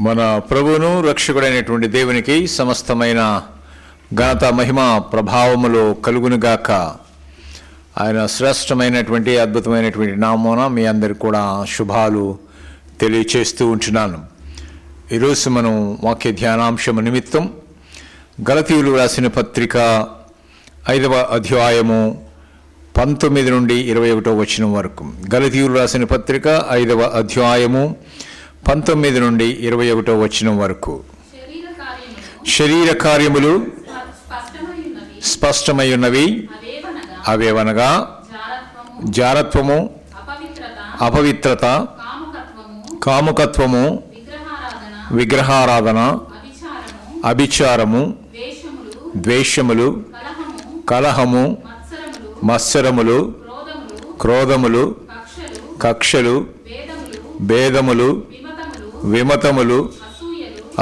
మన ప్రభువును రక్షకుడైనటువంటి దేవునికి సమస్తమైన ఘనత మహిమ ప్రభావములు కలుగునుగాక. ఆయన శ్రేష్టమైనటువంటి అద్భుతమైనటువంటి నామమున మీ అందరికి కూడా శుభాలు తెలియచేస్తూ ఉంటున్నాను. ఈరోజు మనం వాక్య ధ్యానాంశము నిమిత్తం గలతీయులు రాసిన పత్రిక 5వ అధ్యాయము 19 నుండి 21 వచనం వరకు. గలతీయులు రాసిన పత్రిక 5వ అధ్యాయము 19 నుండి 21 వచనం వరకు. శరీర కార్యములు స్పష్టమై ఉన్నవి, అవేవనగా జారత్వము, అపవిత్రత, కాముకత్వము, విగ్రహారాధన, అభిచారము, ద్వేషములు, కలహము, మత్సరములు, క్రోధములు, కక్షలు, భేదములు, విమతములు,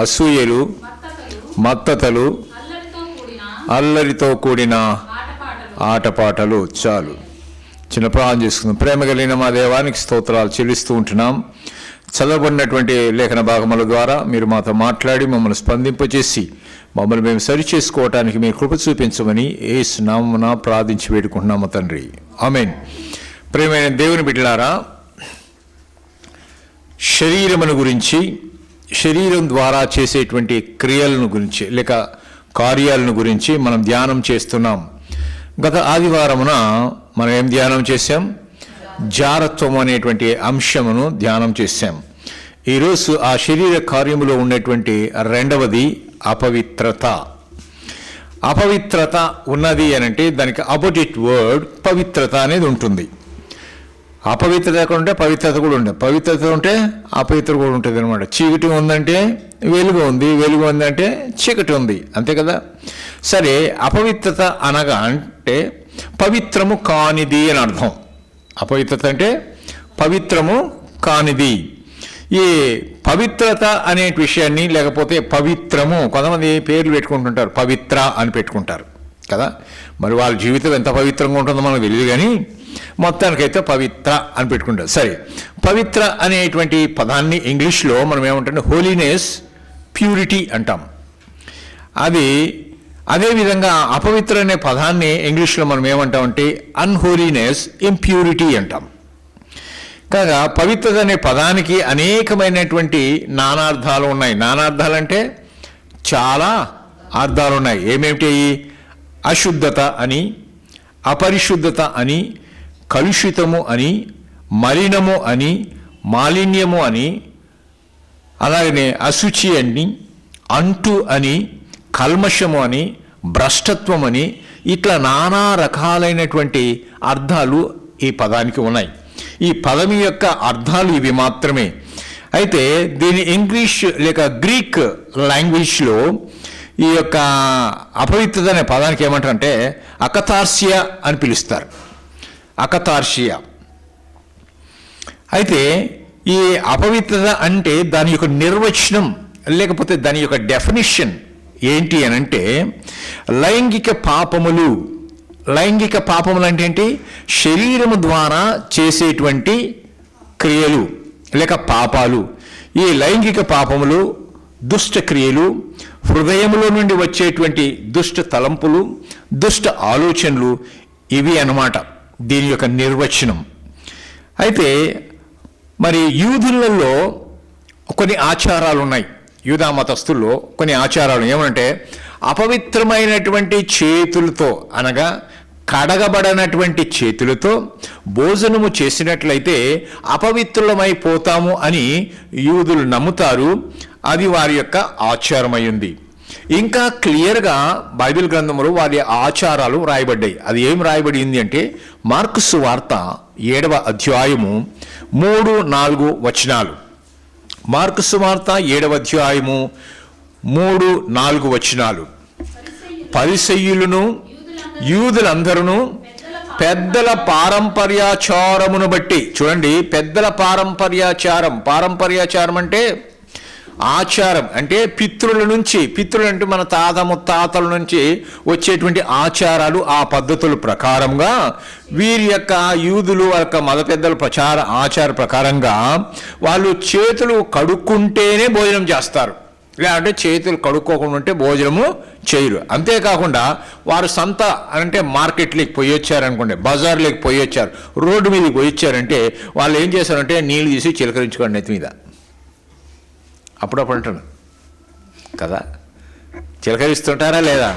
అసూయలు, మత్తతలు, అల్లరితో కూడిన ఆటపాటలు. చాలు, చిన్న ప్రార్థన చేసుకుందాం. ప్రేమ కలిగిన మా దేవానికి స్తోత్రాలు చెల్లిస్తూ ఉంటున్నాం. చదవబడినటువంటి లేఖన భాగముల ద్వారా మీరు మాతో మాట్లాడి మమ్మల్ని స్పందింపజేసి మమ్మల్ని మేము సరి చేసుకోవటానికి మీరు కృప చూపించమని యేసు నామమున ప్రార్థించి వేడుకుంటున్నాము తండ్రి, ఆమేన్. ప్రేమైన దేవుని బిడ్డలారా, శరీరమును గురించి, శరీరం ద్వారా చేసేటువంటి క్రియలను గురించి లేక కార్యాలను గురించి మనం ధ్యానం చేస్తున్నాం. గత ఆదివారమున మనం ఏం ధ్యానం చేశాం? జారత్వం అనేటువంటి అంశమును ధ్యానం చేశాం. ఈరోజు ఆ శరీర కార్యములో ఉన్నటువంటి రెండవది అపవిత్రత. అపవిత్రత ఉన్నది అనంటే దానికి ఆపోజిట్ వర్డ్ పవిత్రత అనేది ఉంటుంది. అపవిత్రత ఉంటే పవిత్రత కూడా ఉంటుంది, పవిత్రత ఉంటే అపవిత్రత కూడా ఉంటుంది అనమాట. చీకటి ఉందంటే వెలుగు ఉంది, వెలుగు ఉందంటే చీకటి ఉంది, అంతే కదా. సరే, అపవిత్రత అనగా అంటే పవిత్రము కానిది అని అర్థం. అపవిత్రత అంటే పవిత్రము కానిది. ఈ పవిత్రత అనే విషయాన్ని లేకపోతే పవిత్రము, కొంతమంది పేర్లు పెట్టుకుంటుంటారు, పవిత్ర అని పెట్టుకుంటారు కదా. మరి వాళ్ళ జీవితం ఎంత పవిత్రంగా ఉంటుందో మనకు తెలియదు, కానీ మొత్తానికైతే పవిత్ర అని పెట్టుకుంటారు. సరే, పవిత్ర అనేటువంటి పదాన్ని ఇంగ్లీష్లో మనం ఏమంటే హోలీనెస్, ప్యూరిటీ అంటాం. అదేవిధంగా అపవిత్ర అనే పదాన్ని ఇంగ్లీష్లో మనం ఏమంటామంటే అన్హోలీనెస్, ఇంప్యూరిటీ అంటాం. కాగా పవిత్రత అనే పదానికి అనేకమైనటువంటి నానార్థాలు ఉన్నాయి. నానార్థాలు అంటే చాలా అర్థాలు ఉన్నాయి. ఏమేమిటి? అశుద్ధత అని, అపరిశుద్ధత అని, కలుషితము అని, మలినము అని, మాలిన్యము అని, అలాగనే అశుచి అని, అంటు అని, కల్మషము అని, భ్రష్టత్వం అని, ఇట్లా నానా రకాలైనటువంటి అర్థాలు ఈ పదానికి ఉన్నాయి. ఈ పదం యొక్క అర్థాలు ఇవి మాత్రమే. అయితే దీని ఇంగ్లీష్ లేక గ్రీక్ లాంగ్వేజ్లో ఈ యొక్క అపవిత్రత అనే పదానికి ఏమంటారంటే అకతార్సియా అని పిలుస్తారు. అకతార్సియా. అయితే ఈ అపవిత్రత అంటే దాని యొక్క నిర్వచనం లేకపోతే దాని యొక్క డెఫినిషన్ ఏంటి అని అంటే లైంగిక పాపములు. లైంగిక పాపములు అంటే ఏంటి? శరీరము ద్వారా చేసేటువంటి క్రియలు లేక పాపాలు. ఈ లైంగిక పాపములు, దుష్ట క్రియలు, హృదయములో నుండి వచ్చేటువంటి దుష్ట తలంపులు, దుష్ట ఆలోచనలు, ఇవి అన్నమాట దీని యొక్క నిర్వచనం. అయితే మరి యూదులలో కొన్ని ఆచారాలు ఉన్నాయి. యూదా మతస్థుల్లో కొన్ని ఆచారాలు ఏమంటే అపవిత్రమైనటువంటి చేతులతో అనగా కడగబడనటువంటి చేతులతో భోజనము చేసినట్లయితే అపవిత్రులమైపోతాము అని యూదులు నమ్ముతారు. అది వారి యొక్క ఆచారమై ఉంది. ఇంకా క్లియర్గా బైబిల్ గ్రంథంలో వారి ఆచారాలు రాయబడ్డాయి. అది ఏం రాయబడింది అంటే మార్కు సువార్త 7వ అధ్యాయము 3-4 వచనాలు. మార్కు సువార్త 7వ అధ్యాయము 3-4 వచనాలు. పరిసయ్యులను యూదులందరూ పెద్దల పారంపర్యాచారమును బట్టి, చూడండి, పెద్దల పారంపర్యాచారం అంటే ఆచారం అంటే పితృల నుంచి, పితృలు అంటే మన తాత ముత్తాతల నుంచి వచ్చేటువంటి ఆచారాలు, ఆ పద్ధతుల ప్రకారంగా వీరి యొక్క యూదులు యొక్క మత పెద్దల ఆచార ప్రకారంగా వాళ్ళు చేతులు కడుక్కుంటేనే భోజనం చేస్తారు, లేదంటే చేతులు కడుక్కోకుండా ఉంటే భోజనము చేయరు. అంతేకాకుండా వారు సంత అంటే మార్కెట్లోకి పోయి వచ్చారనుకోండి, బజార్లోకి పోయి వచ్చారు, రోడ్డు మీదకి పోయి వచ్చారంటే వాళ్ళు ఏం చేశారంటే నీళ్ళు తీసి చిలకరించుకోండి నెత్తి మీద. అప్పుడప్పుడు అంటాను కదా, చిలకరిస్తుంటారా లేదా?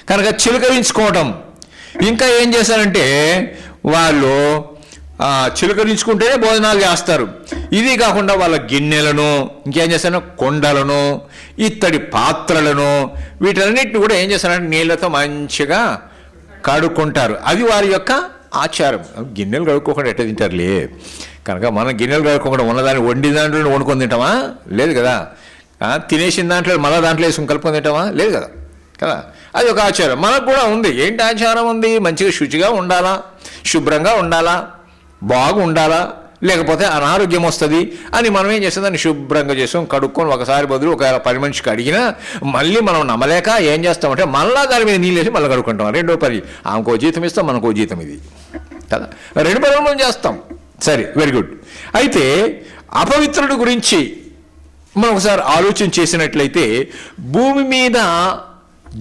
కనుక చిలకరించుకోవటం. ఇంకా ఏం చేశారంటే వాళ్ళు చిలకరించుకుంటేనే భోజనాలు చేస్తారు. ఇది కాకుండా వాళ్ళ గిన్నెలను, ఇంకేం చేస్తారో కొండలను, ఇత్తడి పాత్రలను, వీటన్నిటిని కూడా ఏం చేస్తారంటే నీళ్ళతో మంచిగా కడుక్కుంటారు. అది వారి యొక్క ఆచారం. గిన్నెలు కడుక్కోకుండా ఎట్ట తింటారులే. కనుక మనం గిన్నెలు కడుక్కోకుండా ఉన్నదాన్ని వండిన దాంట్లో వండుకొని తింటామా? లేదు కదా. తినేసిన దాంట్లో మళ్ళీ దాంట్లో వేసుకుని కలుపుకొని తింటామా? లేదు కదా. కదా, అది ఒక ఆచారం. మనకు కూడా ఉంది. ఏంటి ఆచారం ఉంది? మంచిగా శుచిగా ఉండాలా, శుభ్రంగా ఉండాలా, బాగుండాలా, లేకపోతే అనారోగ్యం వస్తుంది అని మనం ఏం చేస్తాం, దాన్ని శుభ్రంగా చేస్తాం, కడుక్కొని ఒకసారి బదులు ఒక 10 మనిషికి అడిగినా మళ్ళీ మనం నమ్మలేక ఏం చేస్తామంటే మళ్ళా దాని మీద నీళ్ళు వేసి మళ్ళీ కడుక్కుంటాం. రెండో పని, ఆమెకో జీతం ఇస్తాం, మనకో జీతం ఇది కదా, 2 పనులు మనం చేస్తాం. సరే, వెరీ గుడ్. అయితే అపవిత్రుడి గురించి మనం ఒకసారి ఆలోచన చేసినట్లయితే, భూమి మీద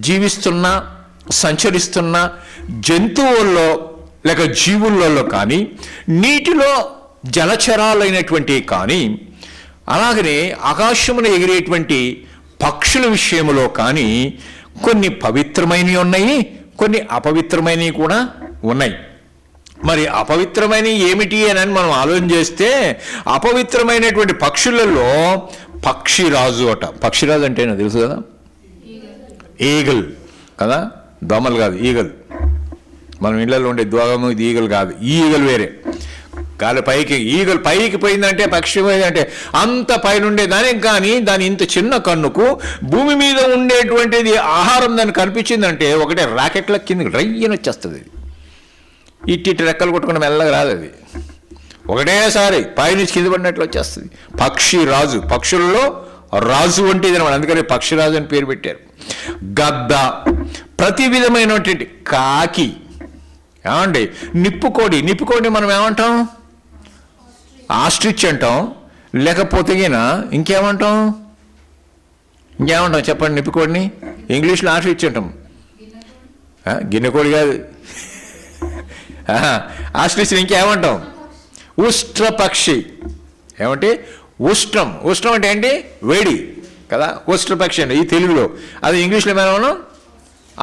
జీవిస్తున్న సంచరిస్తున్న జంతువుల్లో లేక జీవులలో కానీ, నీటిలో జలచరాలైనటువంటి కానీ, అలాగనే ఆకాశమున ఎగిరేటువంటి పక్షుల విషయంలో కానీ కొన్ని పవిత్రమైనవి ఉన్నాయి, కొన్ని అపవిత్రమైనవి కూడా ఉన్నాయి. మరి అపవిత్రమైనవి ఏమిటి అని మనం ఆలోచన చేస్తే, అపవిత్రమైనటువంటి పక్షులలో పక్షిరాజు అట. పక్షిరాజు అంటే తెలుసు కదా, ఈగల్ కదా, దోమలు కాదు, ఈగల్. మనం ఇళ్లలో ఉండే దోమము ఇది ఈగలు కాదు, ఈ ఈగలు వేరే. గాలి పైకి, ఈగలు పైకి పోయిందంటే, పక్షి పోయిందంటే అంత పైన ఉండేదానికి, కానీ దాని ఇంత చిన్న కన్నుకు భూమి మీద ఉండేటువంటిది ఆహారం దాన్ని కనిపించిందంటే ఒకటే రాకెట్ల కిందకి రైయ్యని వచ్చేస్తుంది. ఇట్టి రెక్కలు కొట్టుకుని మెల్లగా రాదు అది, ఒకటేసారి పైనుంచి కింద పడినట్లు వచ్చేస్తుంది. పక్షి రాజు, పక్షుల్లో రాజు వంటిది అనమాట, అందుకని పక్షిరాజు అని పేరు పెట్టారు. గద్ద, ప్రతి విధమైనటువంటి కాకి, ఏమండి నిప్పుకోడి. నిప్పుకోడి మనం ఏమంటాం? ఆస్ట్రిచ్ అంటాం. లేకపోతే ఇంకేమంటాం? చెప్పండి. నిప్పుకోడిని ఇంగ్లీష్లో ఆస్ట్రిచ్ అంటాం. గిన్నెకోడి కాదు, ఆస్ట్రిచ్ని ఇంకేమంటాం? ఉష్ట్ర పక్షి. ఏమంటే ఉష్ట్రం. ఉష్ట్రం అంటే ఏంటి? వేడి కదా, ఉష్ట్ర పక్షి అండి ఈ తెలుగులో. అది ఇంగ్లీష్లో మనం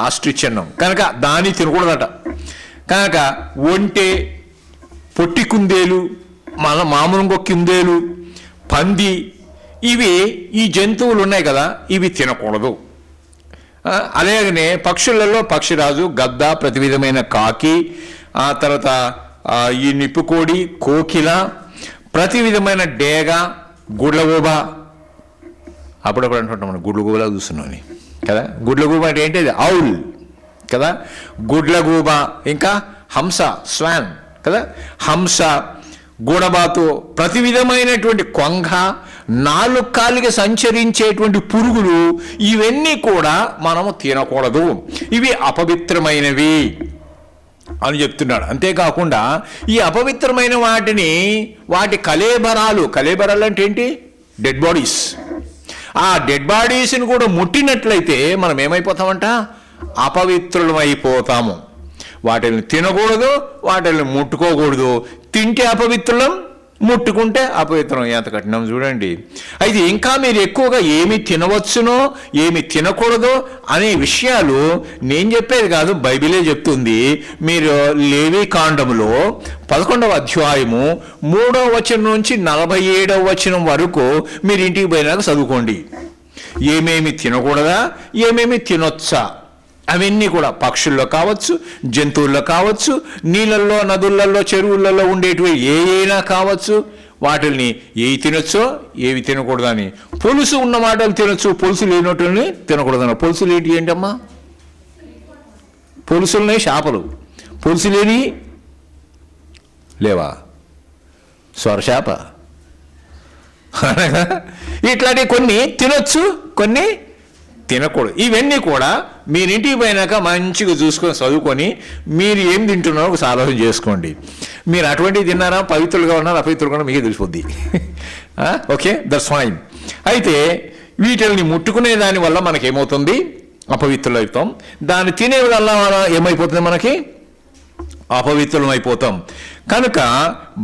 ఆస్ట్రిచ్ అన్నాం. కనుక దాన్ని తినకూడదట. కనుక ఒంటె, పొట్టి కుందేలు, మామూలుగా కుందేలు, పంది, ఇవి ఈ జంతువులు ఉన్నాయి కదా, ఇవి తినకూడదు. అలాగనే పక్షులలో పక్షిరాజు, గద్ద, ప్రతి విధమైన కాకి, ఆ తర్వాత ఈ నిప్పుకోడి, కోకిల, ప్రతి విధమైన డేగ, గుడ్లగూబ. అప్పుడప్పుడు అంటుంటాం మనం గుడ్లగూబలా చూస్తున్నాం కదా. గుడ్లగూబ అంటే ఏంటి? అది ఔల్ కదా. గుడ్లగూబ, ఇంకా హంస, స్వాన్ కదా, హంస, గూడబాతు, ప్రతి విధమైనటువంటి కొంగ, 4 కాళ్ళకి సంచరించేటువంటి పురుగులు, ఇవన్నీ కూడా మనము తినకూడదు, ఇవి అపవిత్రమైనవి అని చెప్తున్నాడు. అంతేకాకుండా ఈ అపవిత్రమైన వాటిని, వాటి కళేబరాలు అంటే ఏంటి? Dead bodies. ఆ డెడ్ బాడీస్ని కూడా ముట్టినట్లయితే మనం ఏమైపోతామంట? అపవిత్రులం అయిపోతాము. వాటిని తినకూడదు, వాటిని ముట్టుకోకూడదు. తింటే అపవిత్రులం, ముట్టుకుంటే అపవిత్రం. ఎంత కఠినం చూడండి. అయితే ఇంకా మీరు ఎక్కువగా ఏమి తినవచ్చునో ఏమి తినకూడదో అనే విషయాలు నేను చెప్పేది కాదు, బైబిలే చెప్తుంది. మీరు లేవి కాండములో 11వ అధ్యాయము 3వ వచనం నుంచి 47వ వచనం వరకు మీరు ఇంటికి పోయినాక చదువుకోండి. ఏమేమి తినకూడదా, ఏమేమి తినొచ్చా, అవన్నీ కూడా పక్షుల్లో కావచ్చు, జంతువుల్లో కావచ్చు, నీళ్ళల్లో, నదులలో, చెరువులలో ఉండేటివి ఏవైనా కావచ్చు, వాటిని ఏవి తినొచ్చో ఏవి తినకూడదని. పులుసు ఉన్న మాటలు తినొచ్చు, పులుసు లేనట్టుని తినకూడదన్న. పులుసులు ఏంటమ్మా? పులుసులున్నాయి చేపలు, పులుసు లేని లేవా? సొరచేప, ఇట్లాంటివి కొన్ని తినొచ్చు, కొన్ని తినకూడదు. ఇవన్నీ కూడా మీరింటికి పోయినాక మంచిగా చూసుకొని చదువుకొని మీరు ఏం తింటున్నారో ఒకసారి ఆలోచన చేసుకోండి. మీరు అటువంటివి తిన్నారా, పవిత్రులుగా ఉన్నారా, అపవిత్రులుగా ఉన్నారా మీకే తెలిసిపోద్ది. Okay, that's fine. అయితే వీటిని ముట్టుకునే దానివల్ల మనకేమవుతుంది, అపవిత్రులు అవుతాం. దాన్ని తినే వల్ల ఏమైపోతుంది, మనకి అపవిత్రులం అయిపోతాం. కనుక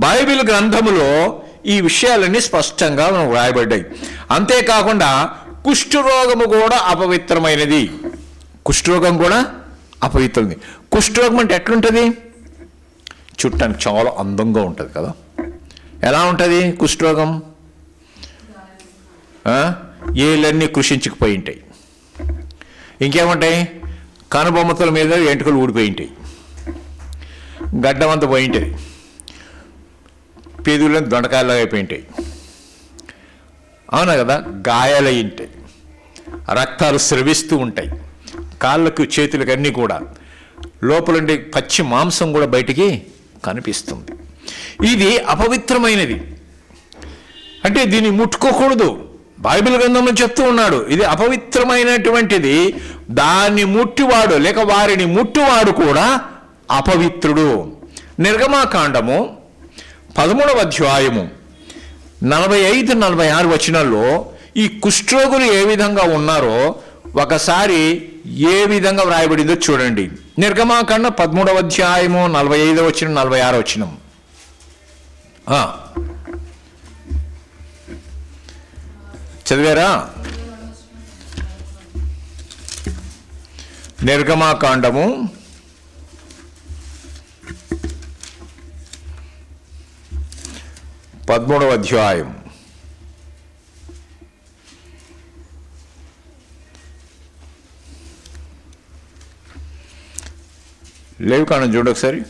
బైబిల్ గ్రంథములో ఈ విషయాలన్నీ స్పష్టంగా మనకు రాయబడ్డాయి. అంతేకాకుండా కుష్ఠరోగము కూడా అపవిత్రమైనది. కుష్ఠరోగం కూడా అపవిత్రమైనది. కుష్ఠరోగం అంటే ఎట్లుంటుంది, చుట్టానికి చాలా అందంగా ఉంటుంది కదా. ఎలా ఉంటుంది కుష్ఠరోగం? ఏళ్ళన్నీ కృషించుకుపోయి ఉంటాయి. ఇంకేముంటాయి, కనుబొమ్మతల మీద ఎంటుకలు ఊడిపోయి ఉంటాయి, గడ్డమంతా పోయి ఉంటుంది, పేదూళ్ళని దొండకాయలాగా అయిపోయి ఉంటాయి. అవునా కదా, గాయాలై ఉంటాయి, రక్తాలు స్రవిస్తూ ఉంటాయి, కాళ్ళకు చేతులకు అన్నీ కూడా, లోపలుండే పచ్చి మాంసం కూడా బయటికి కనిపిస్తుంది. ఇది అపవిత్రమైనది. అంటే దీన్ని ముట్టుకోకూడదు. బైబిల్ గ్రంథంలో చెప్తూ ఉన్నాడు, ఇది అపవిత్రమైనటువంటిది. దాన్ని ముట్టివాడు లేక వారిని ముట్టివాడు కూడా అపవిత్రుడు. నిర్గమాకాండము 13వ అధ్యాయము 45-46 వచనాల్లో ఈ కుష్ఠరోగులు ఏ విధంగా ఉన్నారో ఒకసారి ఏ విధంగా వ్రాయబడిందో చూడండి. నిర్గమాకాండ 13వ అధ్యాయము 45వ వచనం 46వ వచనం. చదివారా? నిర్గమాకాండము 13వ అధ్యాయం 45 లేవి కాండం చూడు ఒకసారి.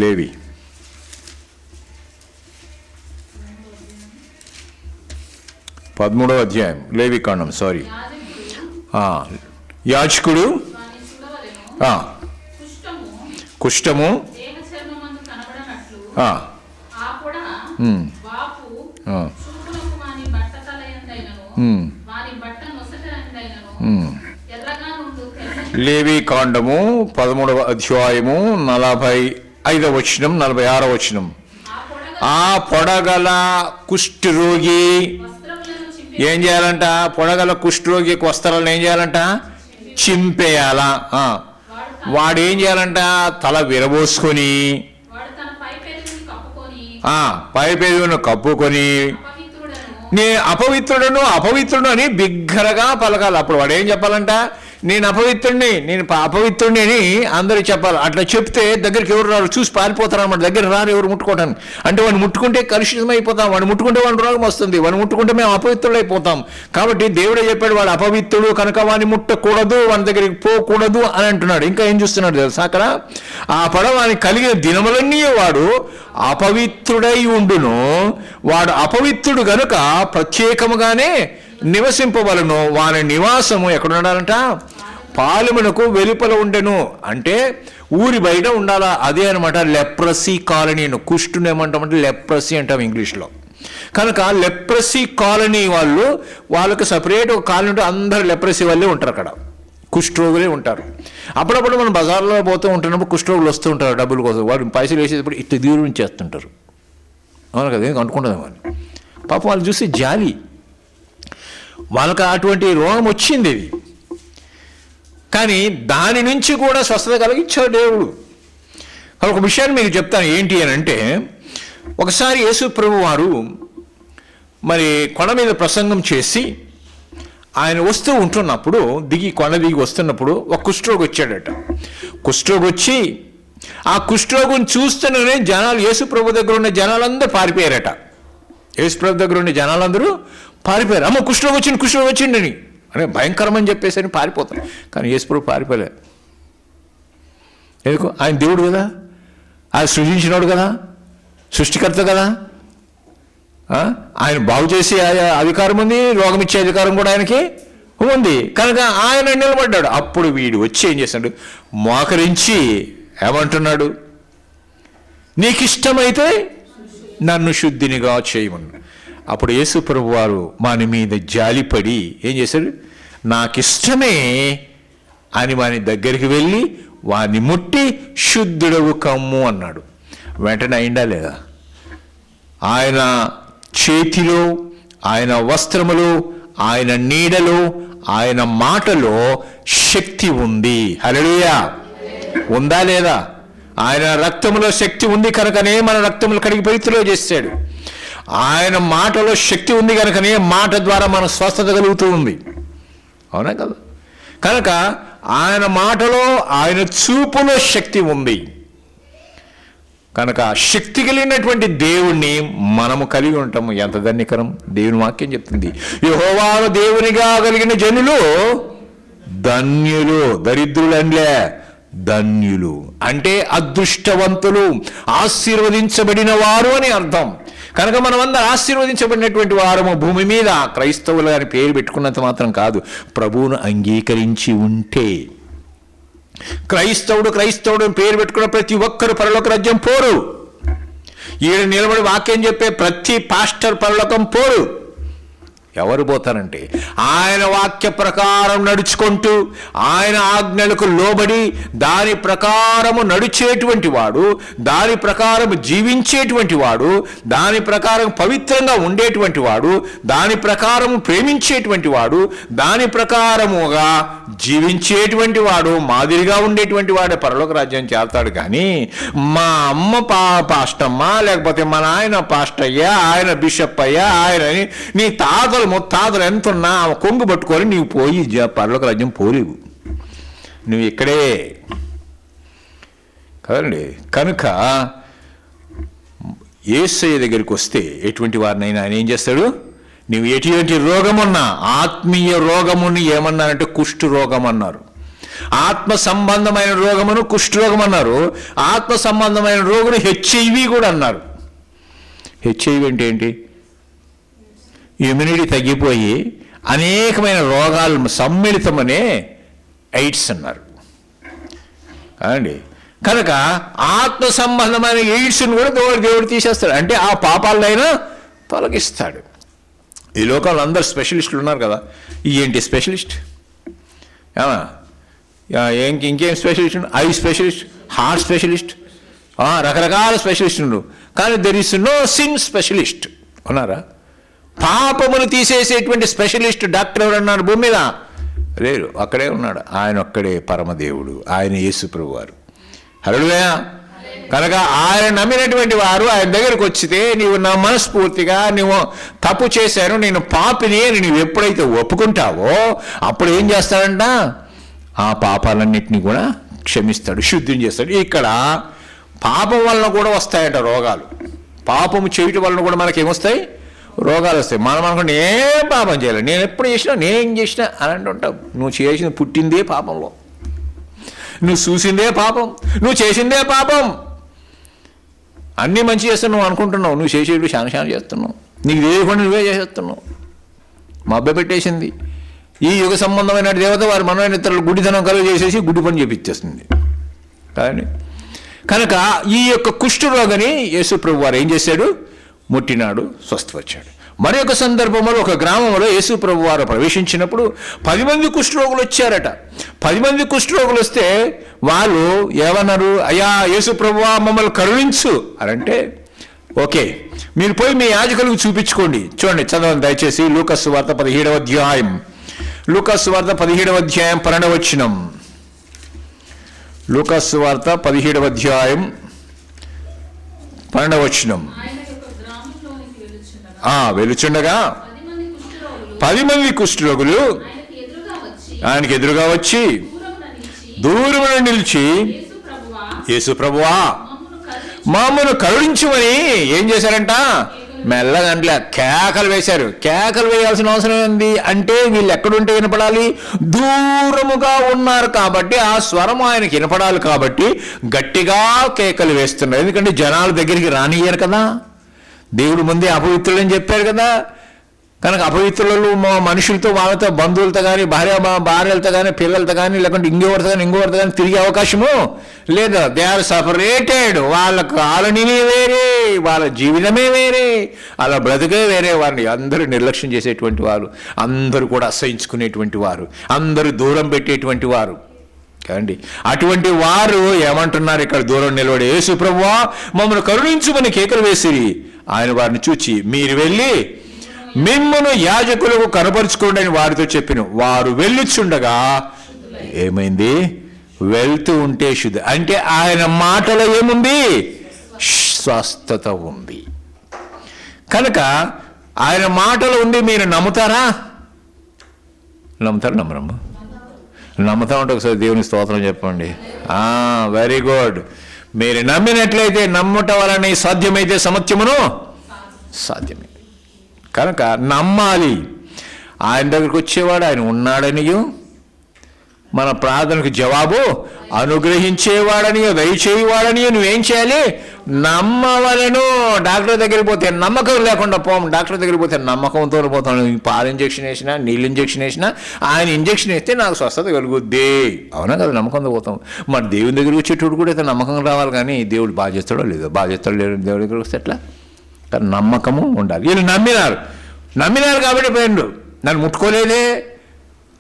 లేవి 13వ అధ్యాయం లేవి కాండం, సారీ, యాజకుడు కుష్ఠము లేవి కాండము 13వ అధ్యాయము 45వ వచనం 46వ వచనం. ఆ పొడగల కుష్ఠరోగి ఏం చేయాలంట? పొడగల కుష్ఠరోగి వస్త్రాలను ఏం చేయాలంట? చింపేయాలా. వాడు ఏం చేయాలంట? తల విరబోసుకొని పైపెదవును కప్పుకొని నేను అపవిత్రుడు అని బిగ్గరగా పలకాలి. అప్పుడు వాడు ఏం చెప్పాలంట? నేను అపవిత్రుడిని అని అందరూ చెప్పాలి. అట్లా చెప్తే దగ్గరికి ఎవరు రారు, చూసి పారిపోతారు అన్నమాట. దగ్గర రారు ఎవరు ముట్టుకోవటానికి. అంటే వాడిని ముట్టుకుంటే కలుషితం అయిపోతాం, వాడిని ముట్టుకుంటే వాడి రోగం వస్తుంది, వాడిని ముట్టుకుంటే మేము అపవిత్రులు అయిపోతాం. కాబట్టి దేవుడే చెప్పాడు వాడు అపవిత్రుడు కనుక వాడిని ముట్టకూడదు, వాడి దగ్గరికి పోకూడదు అని అంటున్నాడు. ఇంకా ఏం చూస్తున్నాడు తెలుసా? అక్కడ ఆ పడవాని కలిగిన దినములన్నీ వాడు అపవిత్రుడై ఉండును. వాడు అపవిత్రుడు గనుక ప్రత్యేకముగానే నివసింపవలను. వాని నివాసము ఎక్కడ ఉండాలంట? పాలెమునకు వెలుపల ఉండెను. అంటే ఊరి బయట ఉండాలా. అదే అనమాట లెప్రసీ కాలనీ. కుష్టుని ఏమంటామంటే లెప్రసీ అంటాం ఇంగ్లీష్లో. కనుక లెప్రసీ కాలనీ వాళ్ళకి సపరేట్ ఒక కాలనీ ఉంటే అందరు లెప్రసీ వాళ్ళే ఉంటారు అక్కడ, కుష్ఠరోగులే ఉంటారు. అప్పుడప్పుడు మనం బజార్లో పోతూ ఉంటున్నప్పుడు కుష్ఠరోగులు వస్తూ ఉంటారు డబ్బుల కోసం. వాడు పైసలు వేసేటప్పుడు ఇటు దూరం చేస్తుంటారు. అవును కదా, అనుకుంటుంది వాళ్ళు. పాపం వాళ్ళు చూసి జాలి, వాళ్ళకి అటువంటి రోగం వచ్చింది. ఇది కానీ దాని నుంచి కూడా స్వస్థత కలిగించాడు దేవుడు. ఒక విషయాన్ని మీకు చెప్తాను. ఏంటి అని అంటే, ఒకసారి యేసు ప్రభు వారు మరి కొండ మీద ప్రసంగం చేసి ఆయన వస్తూ ఉంటున్నప్పుడు కొండ దిగి వస్తున్నప్పుడు ఒక కుష్ఠరోగి వచ్చాడట. కుష్ఠరోగి వచ్చి ఆ కుష్ఠరోగిని చూస్తూనే జనాలు, యేసు ప్రభు దగ్గర ఉన్న జనాలందరూ పారిపోయారట. యేసు ప్రభు దగ్గర ఉన్న జనాలందరూ పారిపోయారు. అమ్మ కుష్ఠరోగి వచ్చిండని అంటే భయంకరమని చెప్పేసి అని పారిపోతారు. కానీ యేసు ప్రభు పారిపోలే. ఎందుకు? ఆయన దేవుడు కదా, ఆయన సృజించినోడు కదా, సృష్టికర్త కదా. ఆయన బాగు చేసే అధికారం ఉంది, రోగం ఇచ్చే అధికారం కూడా ఆయనకి ఉంది. కనుక ఆయన నిలబడ్డాడు. అప్పుడు వీడు వచ్చి ఏం చేశాడు? మోకరించి ఏమంటున్నాడు? నీకు ఇష్టమైతే నన్ను శుద్ధినిగా చేయమన్నాడు. అప్పుడు యేసు ప్రభు వారు వాని మీద జాలిపడి ఏం చేశాడు? నాకిష్టమే అని వాని దగ్గరికి వెళ్ళి వాని ముట్టి శుద్ధుడవు కమ్ము అన్నాడు. వెంటనే అయిందా లేదా? ఆయన చేతిలో, ఆయన వస్త్రములో, ఆయన నీడలో, ఆయన మాటలో శక్తి ఉంది. హల్లెలూయా! ఉందా లేదా? ఆయన రక్తములో శక్తి ఉంది కనుకనే మన రక్తములు కడిగి పవిత్రులు చేశాడు. ఆయన మాటలో శక్తి ఉంది కనుకనే మాట ద్వారా మన స్వస్థత కలుగుతూ ఉంది. అవునా కదా? కనుక ఆయన మాటలో, ఆయన చూపులో శక్తి ఉంది కనుక శక్తి కలిగినటువంటి దేవుణ్ణి మనము కలిగి ఉంటాము. ఎంత ధన్యకరం! దేవుని వాక్యం చెప్తుంది, యెహోవాను దేవునిగా కలిగిన జనులు ధన్యులు. దరిద్రులంలే, ధన్యులు అంటే అదృష్టవంతులు, ఆశీర్వదించబడిన వారు అని అర్థం. కనుక మనమందరం ఆశీర్వదించబడినటువంటి వారము. భూమి మీద క్రైస్తవులు అని పేరు పెట్టుకున్నంత మాత్రం కాదు, ప్రభువును అంగీకరించి ఉంటే. క్రైస్తవుడు అని పేరు పెట్టుకున్న ప్రతి ఒక్కరు పరలోక రాజ్యం పోరు. ఈడ నిలబడి వాక్యం చెప్పే ప్రతి పాస్టర్ పరలోకం పోరు. ఎవరు పోతారంటే ఆయన వాక్య ప్రకారం నడుచుకుంటూ, ఆయన ఆజ్ఞలకు లోబడి దాని ప్రకారము నడిచేటువంటి వాడు, దాని ప్రకారం జీవించేటువంటి వాడు, దాని ప్రకారం పవిత్రంగా ఉండేటువంటి వాడు, దాని ప్రకారం ప్రేమించేటువంటి వాడు, దాని ప్రకారముగా జీవించేటువంటి వాడు, మాదిరిగా ఉండేటువంటి వాడే పరలోక రాజ్యం చేరతాడు. కానీ మా అమ్మ పాస్టమ్మ, లేకపోతే మా నాయన పాస్టయ్యా, ఆయన బిషప్ అయ్యా, ఆయన నీ తాతలు ముత్తాతలు ఎంతున్నా కొంగు పట్టుకొని నీవు పోయి పరలోక రాజ్యం పోలేవు. నువ్వు ఇక్కడే కదండి. కనుక యేసయ్య దగ్గరికి వస్తే ఎటువంటి వారినైనా ఆయన ఏం చేస్తాడు? నువ్వు ఎటువంటి రోగమున్నా, ఆత్మీయ రోగముని ఏమన్నారంటే కుష్టు రోగం అన్నారు. ఆత్మ సంబంధమైన రోగమును కుష్టు రోగం అన్నారు. ఆత్మ సంబంధమైన రోగును HIV కూడా అన్నారు. HIV అంటే ఏంటి? ఇమ్యూనిటీ తగ్గిపోయి అనేకమైన రోగాలు సమ్మిళితమనే ఎయిడ్స్ అన్నారు కాదండి. కనుక ఆత్మ సంబంధమైన ఎయిడ్స్ని కూడా దేవుడు తీసేస్తాడు. అంటే ఆ పాపాలనైనా తొలగిస్తాడు. ఈ లోకంలో అందరు స్పెషలిస్టులు ఉన్నారు కదా. ఏంటి స్పెషలిస్ట్? ఇంకేం specialist? Eye specialist, heart specialist, రకరకాల స్పెషలిస్టులు. కానీ there is no sin specialist. ఉన్నారా? పాపమును తీసేసేటువంటి స్పెషలిస్ట్ డాక్టర్ ఎవరన్నారు భూమి మీద? లేరు. అక్కడే ఉన్నాడు. ఆయన ఒక్కడే పరమదేవుడు, ఆయన యేసు ప్రభువారు. హల్లెలూయా! కనుక ఆయన నమ్మినటువంటి వారు ఆయన దగ్గరకు వచ్చితే, నీవు నా మనస్ఫూర్తిగా నువ్వు తప్పు చేశాను, నేను పాపిని అని నువ్వు ఎప్పుడైతే ఒప్పుకుంటావో అప్పుడు ఏం చేస్తాడంట? ఆ పాపాలన్నింటినీ కూడా క్షమిస్తాడు, శుద్ధిని చేస్తాడు. ఇక్కడ పాపం వలన కూడా వస్తాయంట రోగాలు. పాపము చేయటం వలన కూడా మనకేమొస్తాయి? రోగాలు వస్తాయి. మనం అనుకుంటే ఏం పాపం చేయాలి, నేను ఎప్పుడు చేసినా, నేనేం చేసినా అని అంటుంటావు. నువ్వు చేసిన పుట్టిందే పాపంలో, నువ్వు చూసిందే పాపం, నువ్వు చేసిందే పాపం. అన్నీ మంచి చేస్తావు నువ్వు అనుకుంటున్నావు, నువ్వు చేసేవి శాన చేస్తున్నావు. నీకు తెలియకుండా నువ్వే చేసేస్తున్నావు. మబ్బ పెట్టేసింది ఈ యుగ సంబంధమైన దేవత. వారి మనమైన ఇతరులు గుడ్డితనం కలుగు చేసేసి గుడ్డి పని చేపించేస్తుంది కానీ. కనుక ఈ యొక్క కుష్టు రోగని యేసు ప్రభు వారు ఏం చేశాడు? ముట్టినాడు, స్వస్థపరిచాడు. మరి ఒక సందర్భంలో ఒక గ్రామంలో యేసు ప్రభు వారు ప్రవేశించినప్పుడు 10 మంది కుష్ఠరోగులు వచ్చారట. 10 మంది కుష్ఠరోగులు వస్తే వాళ్ళు ఏమన్నారు? అయ్యా యేసు ప్రభువా మమ్మల్ని కరుణించు అని అంటే, ఓకే మీరు పోయి మీ యాజకులకు చూపించుకోండి. చూడండి, చదవండి దయచేసి. లూకా సువార్త 17వ అధ్యాయం, లూకా సువార్త 17వ అధ్యాయం 12వ వచనం. లూకా సువార్త 17వ అధ్యాయం 12వ వచనం. వెలుచుండగా 10 మంది కుష్ఠరోగులు ఆయనకి ఎదురుగా వచ్చి దూరమున నిలిచి, యేసు ప్రభువా మమ్మను కరుణించుమని ఏం చేశారంట? మెల్లగంటలే కేకలు వేశారు. కేకలు వేయాల్సిన అవసరం ఏంది అంటే, వీళ్ళు ఎక్కడుంటే వినపడాలి? దూరముగా ఉన్నారు కాబట్టి ఆ స్వరం ఆయనకి వినపడాలి కాబట్టి గట్టిగా కేకలు వేస్తున్నారు. ఎందుకంటే జనాల దగ్గరికి రానియ్యారు కదా, దేవుడు ముందే అపవిత్రులని చెప్పారు కదా. కనుక అపవిత్రులు మనుషులతో, వాళ్ళతో, బంధువులతో కానీ, భార్యలతో కానీ, పిల్లలతో కానీ, లేకుంటే ఇంకోరితో కానీ తిరిగే అవకాశము లేదు. They are separated. వాళ్ళ కాలనీనే వేరే, వాళ్ళ జీవితమే వేరే, వాళ్ళ బ్రతుకే వేరే. వారిని అందరూ నిర్లక్ష్యం చేసేటువంటి వారు, అందరూ కూడా అసహించుకునేటువంటి వారు, అందరూ దూరం పెట్టేటువంటి వారు కాండి. అటువంటి వారు ఏమంటున్నారు ఇక్కడ దూరం నిలబడి, యేసు ప్రభువా మమ్మల్ని కరుణించుమని కేకలు వేసిరి. ఆయన వారిని చూచి, మీరు వెళ్ళి మిమ్మును యాజకులకు కనపరుచుకోండి అని వారితో చెప్పిన. వారు వెళ్ళుచుండగా ఏమైంది? వెళ్తూ ఉంటే శుద్ధి. అంటే ఆయన మాటలో ఏముంది? స్వస్థత ఉంది. కనుక ఆయన మాటలో ఉంది. మీరు నమ్ముతారా? నమ్మరమ్మా? నమ్ముతా ఉంటే ఒకసారి దేవుని స్తోత్రం చెప్పండి. Very good. మీరు నమ్మినట్లయితే నమ్మటం వలన సాధ్యమైతే సమత్యమును సాధ్యమే. కనుక నమ్మాలి. ఆయన దగ్గరికి వచ్చేవాడు ఆయన ఉన్నాడనియో, మన ప్రార్థనకు జవాబు అనుగ్రహించేవాడనియో, దయచేయవాడనియో నువ్వేం చేయాలి? నమ్మవలను. డాక్టర్ దగ్గరికి పోతే నమ్మకం లేకుండా పోము. డాక్టర్ దగ్గరికి పోతే నమ్మకంతో పోతాను. పాలు ఇంజక్షన్ వేసినా, నీళ్ళు ఇంజక్షన్ వేసినా, ఆయన ఇంజక్షన్ వేస్తే నాకు స్వస్థత కలుగుద్ది. అవునా కదా? నమ్మకంతో పోతాం. మరి దేవుని దగ్గరికి వచ్చేటప్పుడు కూడా అయితే నమ్మకం రావాలి. కానీ దేవుడు బాగా చేస్తాడో లేదో, బాగా చేస్తాడో లేదో దేవుడి దగ్గరికి వస్తే ఎట్లా? కానీ నమ్మకము ఉండాలి. వీళ్ళు నమ్మినారు కాబట్టి పోయిండు. నన్ను ముట్టుకోలేదే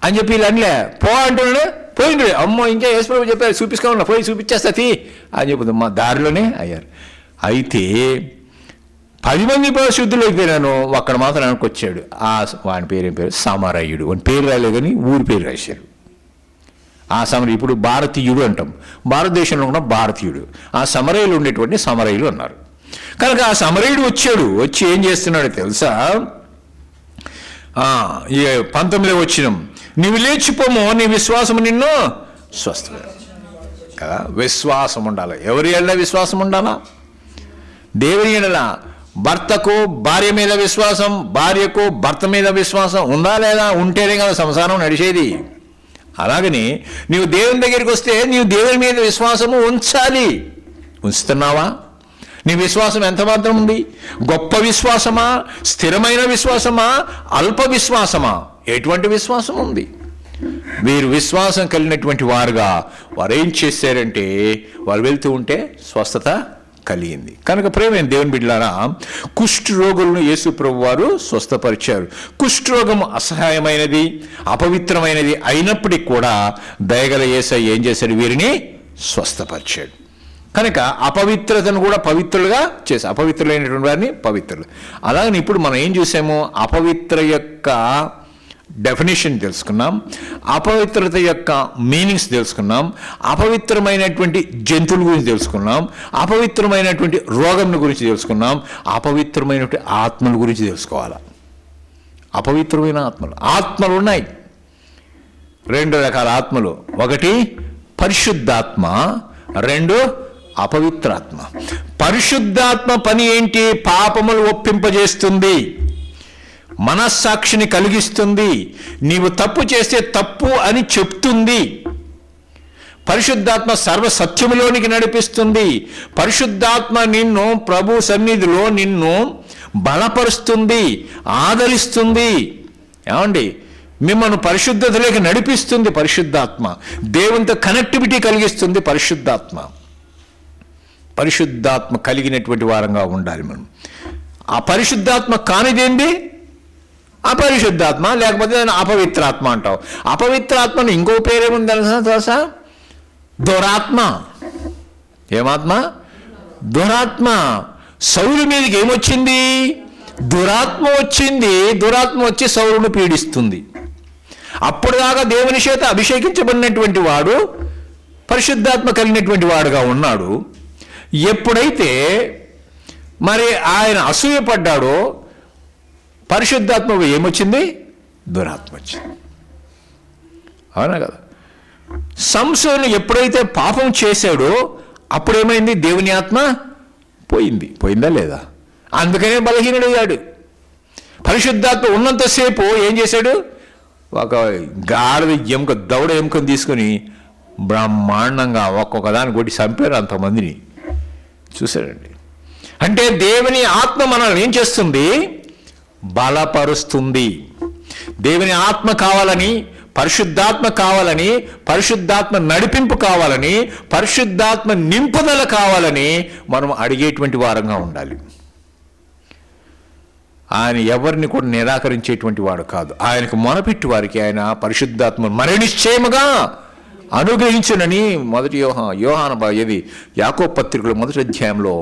అని చెప్పి వీళ్ళు అనలే. అంటున్నాడు, పోయిండు. అమ్మో ఇంకా యేసుప్రభు చెప్పారు చూపిస్తా, పోయి చూపించేస్తా తీ అని చెప్పి మా దారిలోనే అయ్యారు. అయితే 10 మంది శుద్ధులు అయిపోయినాను, అక్కడ మాత్రం ఆయనకు వచ్చాడు. వాని పేరు ఏం పేరు? సమరయుడు. వాని పేరు రాయలే కానీ ఊరి పేరు రాశారు. ఆ సమరయుడు ఇప్పుడు భారతీయుడు అంటాం. భారతదేశంలో ఉన్న భారతీయుడు. ఆ సమరయులు ఉండేటువంటి సమరయులు అన్నారు. కనుక ఆ సమరయుడు వచ్చి ఏం చేస్తున్నాడో తెలుసా? 19వ వచనం, నీవు లేచిపోము, నీ విశ్వాసము నిన్ను స్వస్థ కదా. విశ్వాసం ఉండాలి. ఎవరి ఎడల విశ్వాసం ఉండాలా? దేవుని ఎడల. భర్తకు భార్య మీద విశ్వాసం, భార్యకు భర్త మీద విశ్వాసం ఉందా లేదా? ఉంటేనే కదా సంసారం నడిచేది. అలాగని నీవు దేవుని దగ్గరికి వస్తే నీవు దేవుని మీద విశ్వాసము ఉంచాలి. ఉంచుతున్నావా? నీ విశ్వాసం ఎంత మాత్రం ఉంది? గొప్ప విశ్వాసమా? స్థిరమైన విశ్వాసమా? అల్ప విశ్వాసమా? ఎటువంటి విశ్వాసం ఉంది? వీరు విశ్వాసం కలిగినటువంటి వారుగా వారు ఏం చేశారంటే, వారు వెళ్తూ ఉంటే స్వస్థత కలిగింది. కనుక ప్రేమైన దేవుని బిడ్డలారా, కుష్ఠ రోగులను యేసు ప్రభు వారు స్వస్థపరిచారు. కుష్ఠరోగం అసహాయమైనది, అపవిత్రమైనది అయినప్పటికీ కూడా దయగల యేసయ్య ఏం చేశాడు? వీరిని స్వస్థపరిచాడు. కనుక అపవిత్రతను కూడా పవిత్రులుగా చేశారు. అపవిత్రులైనటువంటి వారిని పవిత్రులు. అలాగని ఇప్పుడు మనం ఏం చూసాము? అపవిత్ర యొక్క డెఫినేషన్ తెలుసుకున్నాం, అపవిత్రత యొక్క మీనింగ్స్ తెలుసుకున్నాం, అపవిత్రమైనటువంటి జంతువుల గురించి తెలుసుకున్నాం, అపవిత్రమైనటువంటి రోగం గురించి తెలుసుకున్నాం, అపవిత్రమైనటువంటి ఆత్మల గురించి తెలుసుకోవాలి. అపవిత్రమైన ఆత్మలు ఉన్నాయి. 2 రకాల ఆత్మలు. ఒకటి పరిశుద్ధాత్మ, 2 అపవిత్రాత్మ. పరిశుద్ధాత్మ పని ఏంటి? పాపములు ఒప్పింపజేస్తుంది, మనస్సాక్షిని కలిగిస్తుంది, నీవు తప్పు చేస్తే తప్పు అని చెప్తుంది. పరిశుద్ధాత్మ సర్వసత్యములోనికి నడిపిస్తుంది. పరిశుద్ధాత్మ నిన్ను ప్రభు సన్నిధిలో నిన్ను బలపరుస్తుంది, ఆదరిస్తుంది. ఏమండి? మిమ్మల్ని పరిశుద్ధతలోకి నడిపిస్తుంది పరిశుద్ధాత్మ. దేవునితో కనెక్టివిటీ కలిగిస్తుంది పరిశుద్ధాత్మ. పరిశుద్ధాత్మ కలిగినటువంటి వారంగా ఉండాలి మనం. ఆ పరిశుద్ధాత్మ కానిదేంది? అపరిశుద్ధాత్మ, లేకపోతే అపవిత్రాత్మ అంటావు. అపవిత్రాత్మను ఇంకో పేరేముంది తెలుసా? దురాత్మ. ఏమాత్మ? దురాత్మ. సౌలు మీదకి ఏమొచ్చింది? దురాత్మ వచ్చింది. దురాత్మ వచ్చి సౌలును పీడిస్తుంది. అప్పుడు దాకా దేవుని చేత అభిషేకించబడినటువంటి వాడు పరిశుద్ధాత్మ కలిగినటువంటి వాడుగా ఉన్నాడు. ఎప్పుడైతే మరి ఆయన అసూయపడ్డాడో పరిశుద్ధాత్మ ఏమొచ్చింది? దురాత్మ వచ్చింది. అవునా కదా? సంసోను ఎప్పుడైతే పాపం చేశాడో అప్పుడేమైంది? దేవుని ఆత్మ పోయిందా లేదా? అందుకనే బలహీనుడయ్యాడు. పరిశుద్ధాత్మ ఉన్నంతసేపు ఏం చేశాడు? ఒక గాడిద ఎముక, దౌడ ఎముకను తీసుకొని బ్రహ్మాండంగా ఒక్కొక్క దాన్ని కొట్టి చంపారు అంతమందిని. చూశాడండి. అంటే దేవుని ఆత్మ మనల్ని ఏం చేస్తుంది? బలపరుస్తుంది. దేవుని ఆత్మ కావాలని, పరిశుద్ధాత్మ కావాలని, పరిశుద్ధాత్మ నడిపింపు కావాలని, పరిశుద్ధాత్మ నింపుదల కావాలని మనం అడిగేటువంటి వారంగా ఉండాలి. ఆయన ఎవరిని కూడా నిరాకరించేటువంటి వాడు కాదు. ఆయనకు మొనపెట్టి వారికి ఆయన పరిశుద్ధాత్మ మరి నిశ్చయముగా అనుగ్రహించునని యాకోబు పత్రికలో 1వ అధ్యాయంలో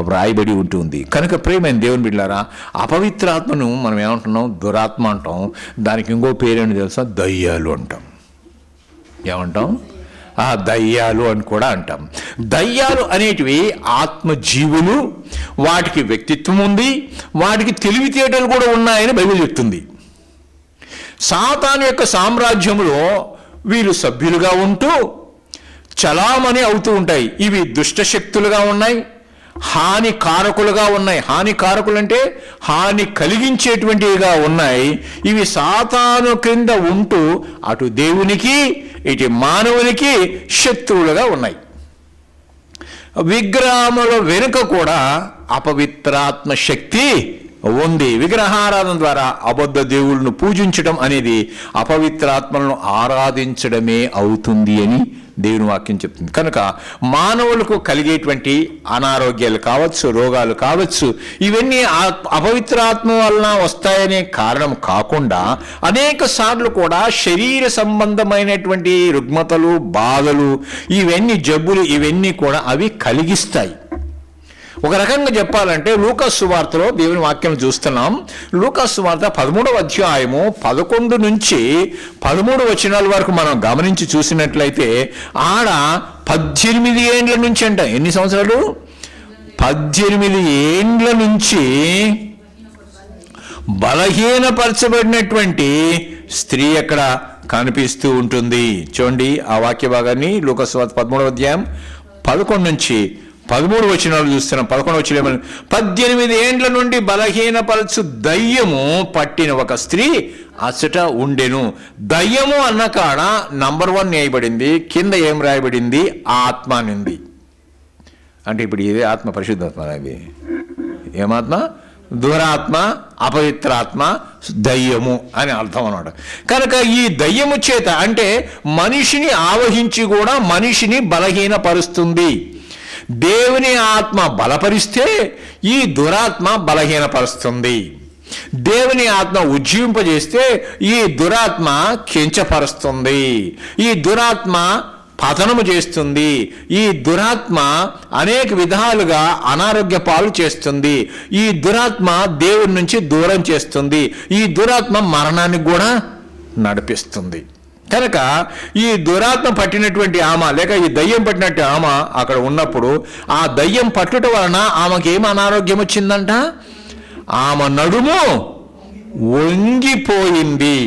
వ్రాయబడి ఉంటుంది. కనుక ప్రియమైన దేవుని బిడ్డలారా, అపవిత్రాత్మను మనం ఏమంటున్నాం? దురాత్మ అంటాం. దానికి ఇంకో పేరేంటి తెలుసా? దయ్యాలు అంటాం. ఏమంటాం? దయ్యాలు అని కూడా అంటాం. దయ్యాలు అనేటివి ఆత్మజీవులు, వాటికి వ్యక్తిత్వం ఉంది, వాటికి తెలివితేటలు కూడా ఉన్నాయని బైబిల్ చెప్తుంది. సాతాను యొక్క సామ్రాజ్యంలో వీరు సభ్యులుగా ఉంటూ చలామణి అవుతూ ఉంటాయి. ఇవి దుష్టశక్తులుగా ఉన్నాయి, హానికారకులుగా ఉన్నాయి. హానికారకులు అంటే హాని కలిగించేటువంటివిగా ఉన్నాయి. ఇవి సాతాను క్రింద ఉంటూ అటు దేవునికి ఇటు మానవునికి శత్రువులుగా ఉన్నాయి. విగ్రహముల వెనుక కూడా అపవిత్రాత్మ శక్తి ఉంది. విగ్రహారాధన ద్వారా అబద్ధ దేవుళ్ళను పూజించడం అనేది అపవిత్రాత్మలను ఆరాధించడమే అవుతుంది అని దేవుని వాక్యం చెప్తుంది. కనుక మానవులకు కలిగేటువంటి అనారోగ్యాలు కావచ్చు, రోగాలు కావచ్చు, ఇవన్నీ అపవిత్రాత్మ వలన వస్తాయనే కారణం కాకుండా అనేక సార్లు కూడా శరీర సంబంధమైనటువంటి రుగ్మతలు, బాధలు, ఇవన్నీ జబ్బులు, ఇవన్నీ కూడా అవి కలిగిస్తాయి. ఒక రకంగా చెప్పాలంటే లూకాసు సువార్తలో దేవుని వాక్యం చూస్తున్నాం. లూకాసు సువార్త 13వ అధ్యాయము 11 నుంచి 13 వచనాల వరకు మనం గమనించి చూసినట్లయితే ఆడ 18 ఏండ్ల నుంచి అంట. ఎన్ని సంవత్సరాలు? 18 ఏండ్ల నుంచి బలహీనపరచబడినటువంటి స్త్రీ అక్కడ కనిపిస్తూ ఉంటుంది. చూడండి ఆ వాక్య భాగాన్ని. లూకాసు సువార్త 13వ అధ్యాయం 11 నుంచి 13 వచనాలు చూస్తున్నాం. 11 వచనం, 18 ఏండ్ల నుండి బలహీనపరచు దయ్యము పట్టిన ఒక స్త్రీ అచ్చట ఉండెను. దయ్యము అన్న కాడ నంబర్ 1 వేయబడింది, కింద ఏం రాయబడింది? ఆత్మ అనింది. అంటే ఇప్పుడు ఇదే ఆత్మ పరిశుద్ధాత్మ, అది ఏమాత్మ? దురాత్మ, అపవిత్రాత్మ, దయ్యము అని అర్థం అన్నమాట. కనుక ఈ దయ్యము చేత అంటే మనిషిని ఆవహించి కూడా మనిషిని బలహీనపరుస్తుంది. దేవుని ఆత్మ బలపరిస్తే ఈ దురాత్మ బలహీనపరుస్తుంది. దేవుని ఆత్మ ఉజ్జీవింపజేస్తే ఈ దురాత్మ కించపరుస్తుంది. ఈ దురాత్మ పతనము చేస్తుంది. ఈ దురాత్మ అనేక విధాలుగా అనారోగ్య పాలు చేస్తుంది. ఈ దురాత్మ దేవుని నుంచి దూరం చేస్తుంది. ఈ దురాత్మ మరణానికి కూడా నడిపిస్తుంది. కనుక ఈ దురాత్మ పట్టినటువంటి ఆమె, లేక ఈ దయ్యం పట్టినట్టు ఆమె అక్కడ ఉన్నప్పుడు ఆ దయ్యం పట్టుట వలన ఆమెకి ఏం అనారోగ్యం వచ్చిందంట? ఆమె నడుము వంగిపోయింది.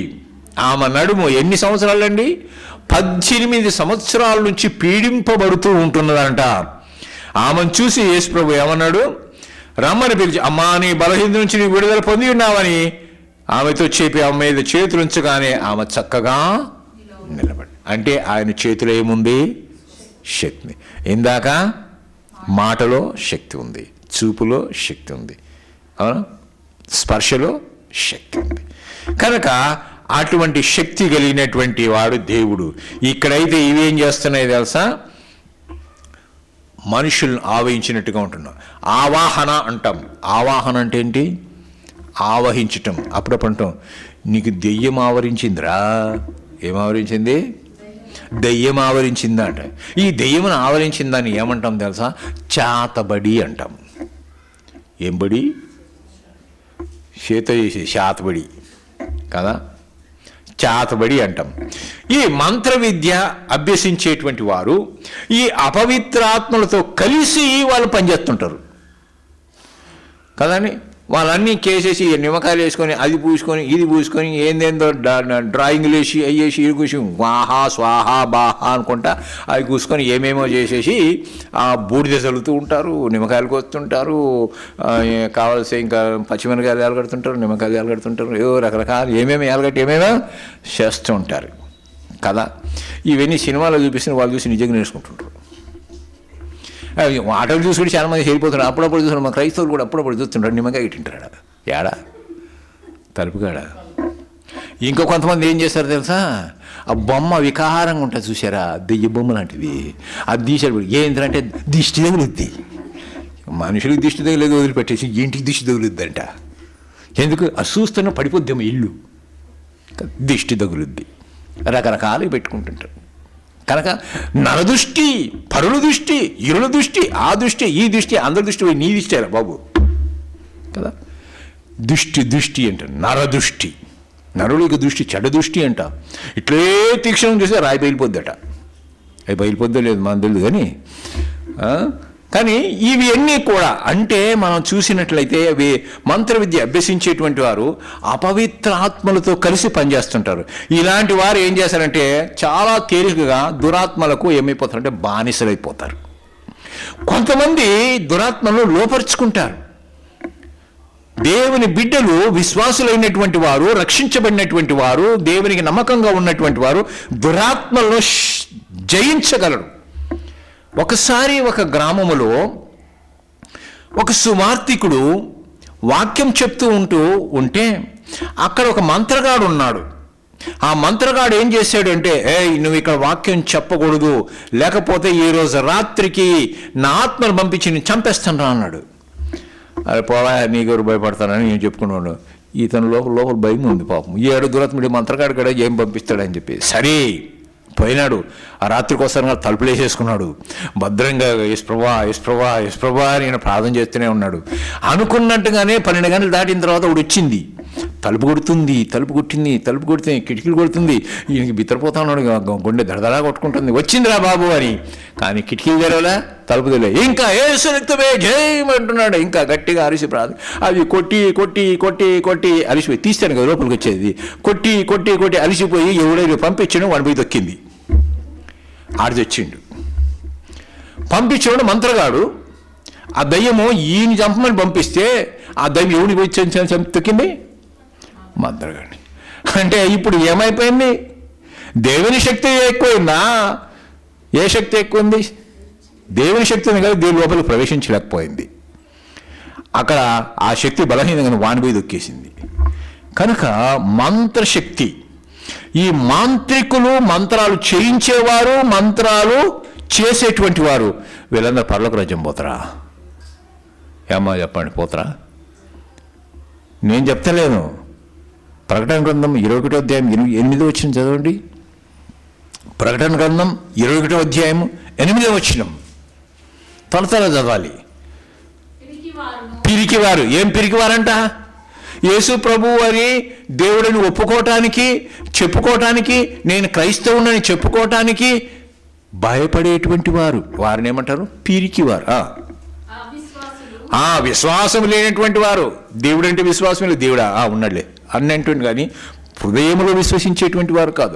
ఆమె నడుము ఎన్ని సంవత్సరాలండి? 18 సంవత్సరాల నుంచి పీడింపబడుతూ ఉంటున్నదంట. ఆమెను చూసి యేసు ప్రభు ఏమన్నాడు? రమ్మని పిలిచి, అమ్మా నీ బలహీనత నుంచి నీ విడుదల పొంది ఉన్నావని ఆమెతో చెప్పి ఆమె మీద చేతులు ఉంచగానే ఆమె చక్కగా నిలబడి. అంటే ఆయన చేతిలో ఏముంది? శక్తి. ఇందాక మాటలో శక్తి ఉంది, చూపులో శక్తి ఉంది, స్పర్శలో శక్తి ఉంది. కనుక అటువంటి శక్తి కలిగినటువంటి వాడు దేవుడు. ఇక్కడైతే ఇవేం చేస్తున్నాయి తెలుసా? మనుషులను ఆవహించినట్టుగా ఉంటున్నాం. ఆవాహన అంటాం. ఆవాహన అంటే ఏంటి? ఆవహించటం. అప్పుడప్పుడు అంటాం, నీకు దెయ్యం ఆవరించిందిరా. ఏం ఆవరించింది? దెయ్యం ఆవరించిందట. ఈ దెయ్యమును ఆవరించిందని ఏమంటాం తెలుసా? చాతబడి అంటాం. ఏం బడి? చేత చేసి శాతబడి కదా, చాతబడి అంటాం. ఈ మంత్ర విద్య అభ్యసించేటువంటి వారు ఈ అపవిత్రాత్మలతో కలిసి వాళ్ళు పనిచేస్తుంటారు కదండి. వాళ్ళన్నీ కేసేసి నిమ్మకాయలు వేసుకొని అది పూసుకొని ఇది పూసుకొని ఏందేందో డ్రాయింగ్లు వేసి అయ్యేసి ఇది కూసి వాహా స్వాహా బాహా అనుకుంటా అవి కూసుకొని ఏమేమో చేసేసి ఆ బూడిద చల్లుతూ ఉంటారు, నిమ్మకాయలు కోస్తుంటారు, కావాల్సి ఇంకా పచ్చిమిరకాయలు ఏలగడుతుంటారు, నిమ్మకాయలు ఏలగడుతుంటారు, ఏవో రకరకాల ఏమేమి ఏలగట్టి ఏమేమో చేస్తూ ఉంటారు కదా. ఇవన్నీ సినిమాలో చూపిస్తున్న వాళ్ళు చూసి నిజంగా నేర్చుకుంటుంటారు. ఆటలు చూసుకుంటే చాలా మంది వెళ్ళిపోతున్నారు. అప్పుడప్పుడు చూస్తున్నారు. మా క్రైస్తవులు కూడా అప్పుడప్పుడు చూస్తుంటారు, నిమ్మకాయ తింటాడు. ఏడా తలుపుగాడ. ఇంకో కొంతమంది ఏం చేస్తారు తెలుసా, ఆ బొమ్మ వికారంగా ఉంటుంది చూసారా, దెయ్య బొమ్మ లాంటిది, అది తీసాడు. ఏంటంటే దిష్టి తగులుద్ది. మనుషులకు దిష్టి తగిలేదు వదిలిపెట్టేసి ఇంటికి దిష్టి తగులుద్దంట. ఎందుకు? అది చూస్తున్న పడిపోద్దేమో ఇల్లు, దిష్టి తగులుద్ది. రకరకాలు పెట్టుకుంటుంటారు. కనుక నరదృష్టి, పరుల దృష్టి, ఇరుల దృష్టి, ఆ దృష్టి, ఈ దృష్టి, అందరి దృష్టి పోయి నీ దృష్టి బాబు కదా. దృష్టి అంటే నరదృష్టి. నరుడికి దృష్టి చెడ్డ దృష్టి అంట. ఇట్లే తీక్షణం చేస్తే రాయి బయలుపోద్దట. అవి బయలుపోద్దో లేదు మనం తెలియదు కానీ ఇవి అన్నీ కూడా అంటే మనం చూసినట్లయితే అవి మంత్ర విద్య అభ్యసించేటువంటి వారు అపవిత్ర ఆత్మలతో కలిసి పనిచేస్తుంటారు. ఇలాంటి వారు ఏం చేస్తారంటే చాలా తేలికగా దురాత్మలకు ఏమైపోతారంటే బానిసలైపోతారు. కొంతమంది దురాత్మలను లోపరుచుకుంటారు. దేవుని బిడ్డలు, విశ్వాసులైనటువంటి వారు, రక్షించబడినటువంటి వారు, దేవునికి నమ్మకంగా ఉన్నటువంటి వారు దురాత్మలను జయించగలరు. ఒకసారి ఒక గ్రామములో ఒక సువార్తికుడు వాక్యం చెప్తూ ఉంటే అక్కడ ఒక మంత్రగాడు ఉన్నాడు. ఆ మంత్రగాడు ఏం చేశాడంటే, నువ్వు ఇక్కడ వాక్యం చెప్పకూడదు, లేకపోతే ఈరోజు రాత్రికి నా ఆత్మను పంపించి నేను చంపేస్తాను అన్నాడు. అది పోవా, నీకెవరు భయపడతానని నేను చెప్పుకున్నాను. ఇతను లోపల భయం ఉంది పాపం. ఈ ఏడు దురాత్ముడి మంత్రగాడు కూడా ఏం పంపిస్తాడని చెప్పి సరే పోయినాడు. ఆ రాత్రి కోసం తలుపులు వేసేసుకున్నాడు. భద్రంగా యశ్ప్రభా నేను ప్రార్థన చేస్తూనే ఉన్నాడు. అనుకున్నట్టుగానే 12 గంటలు దాటిన తర్వాత ఒకటి వచ్చింది. తలుపు కొడుతుంది, కిటికీలు కొడుతుంది. ఈయనకి బిత్తరపోతా ఉన్నాడు, గుండె దడదడా కొట్టుకుంటుంది. వచ్చిందిరా బాబు అని. కానీ కిటికీలు తెరవలే, తలుపు తెరలే. ఇంకా యేసు రక్తమే జయమంటున్నాడు. ఇంకా గట్టిగా అరిసి ప్రార్థన. అవి కొట్టి అరిసిపోయి తీస్తాను కదా లోపలికి వచ్చేది. కొట్టి అరిసిపోయి ఎవడైనా పంపించడం వాడి పోయి దొక్కింది. ఆడిది వచ్చిండు. పంపించాడు మంత్రగాడు. ఆ దయ్యము ఈయన చంపమని పంపిస్తే ఆ దయ్యం ఎవడిని పోయి తొక్కింది? మంత్రగాడిని. అంటే ఇప్పుడు ఏమైపోయింది? దేవుని శక్తి ఎక్కువైందా? ఏ శక్తి ఎక్కువ ఉంది? దేవుని శక్తి ఉంది కదా, దేవుని లోపలికి ప్రవేశించలేకపోయింది. అక్కడ ఆ శక్తి బలహీనంగా వాణి పోయి దొక్కేసింది. కనుక మంత్రశక్తి, ఈ మాంత్రికులు, మంత్రాలు చేయించేవారు, మంత్రాలు చేసేటువంటి వారు, వీళ్ళందరూ పరలోక రాజ్యం పోతారా? ఏమ్మా చెప్పండి, పోతారా? నేను చెప్తలేను. ప్రకటన గ్రంథం 21వ అధ్యాయం 8వ వచనం చదవండి. ప్రకటన గ్రంథం 21వ అధ్యాయం 8వ వచనం త్వర చదవాలి. పిరికివారు. ఏం పిరికివారంట? యేసు ప్రభువు అని దేవుడిని ఒప్పుకోవటానికి, చెప్పుకోవటానికి, నేను క్రైస్తవునని చెప్పుకోవటానికి భయపడేటువంటి వారు, వారిని ఏమంటారు? పిరికివారు. విశ్వాసం లేనటువంటి వారు. దేవుడు అంటే విశ్వాసం లేదు, దేవుడా ఉన్నాడులే అన్నటువంటి, కానీ హృదయంలో విశ్వసించేటువంటి వారు కాదు.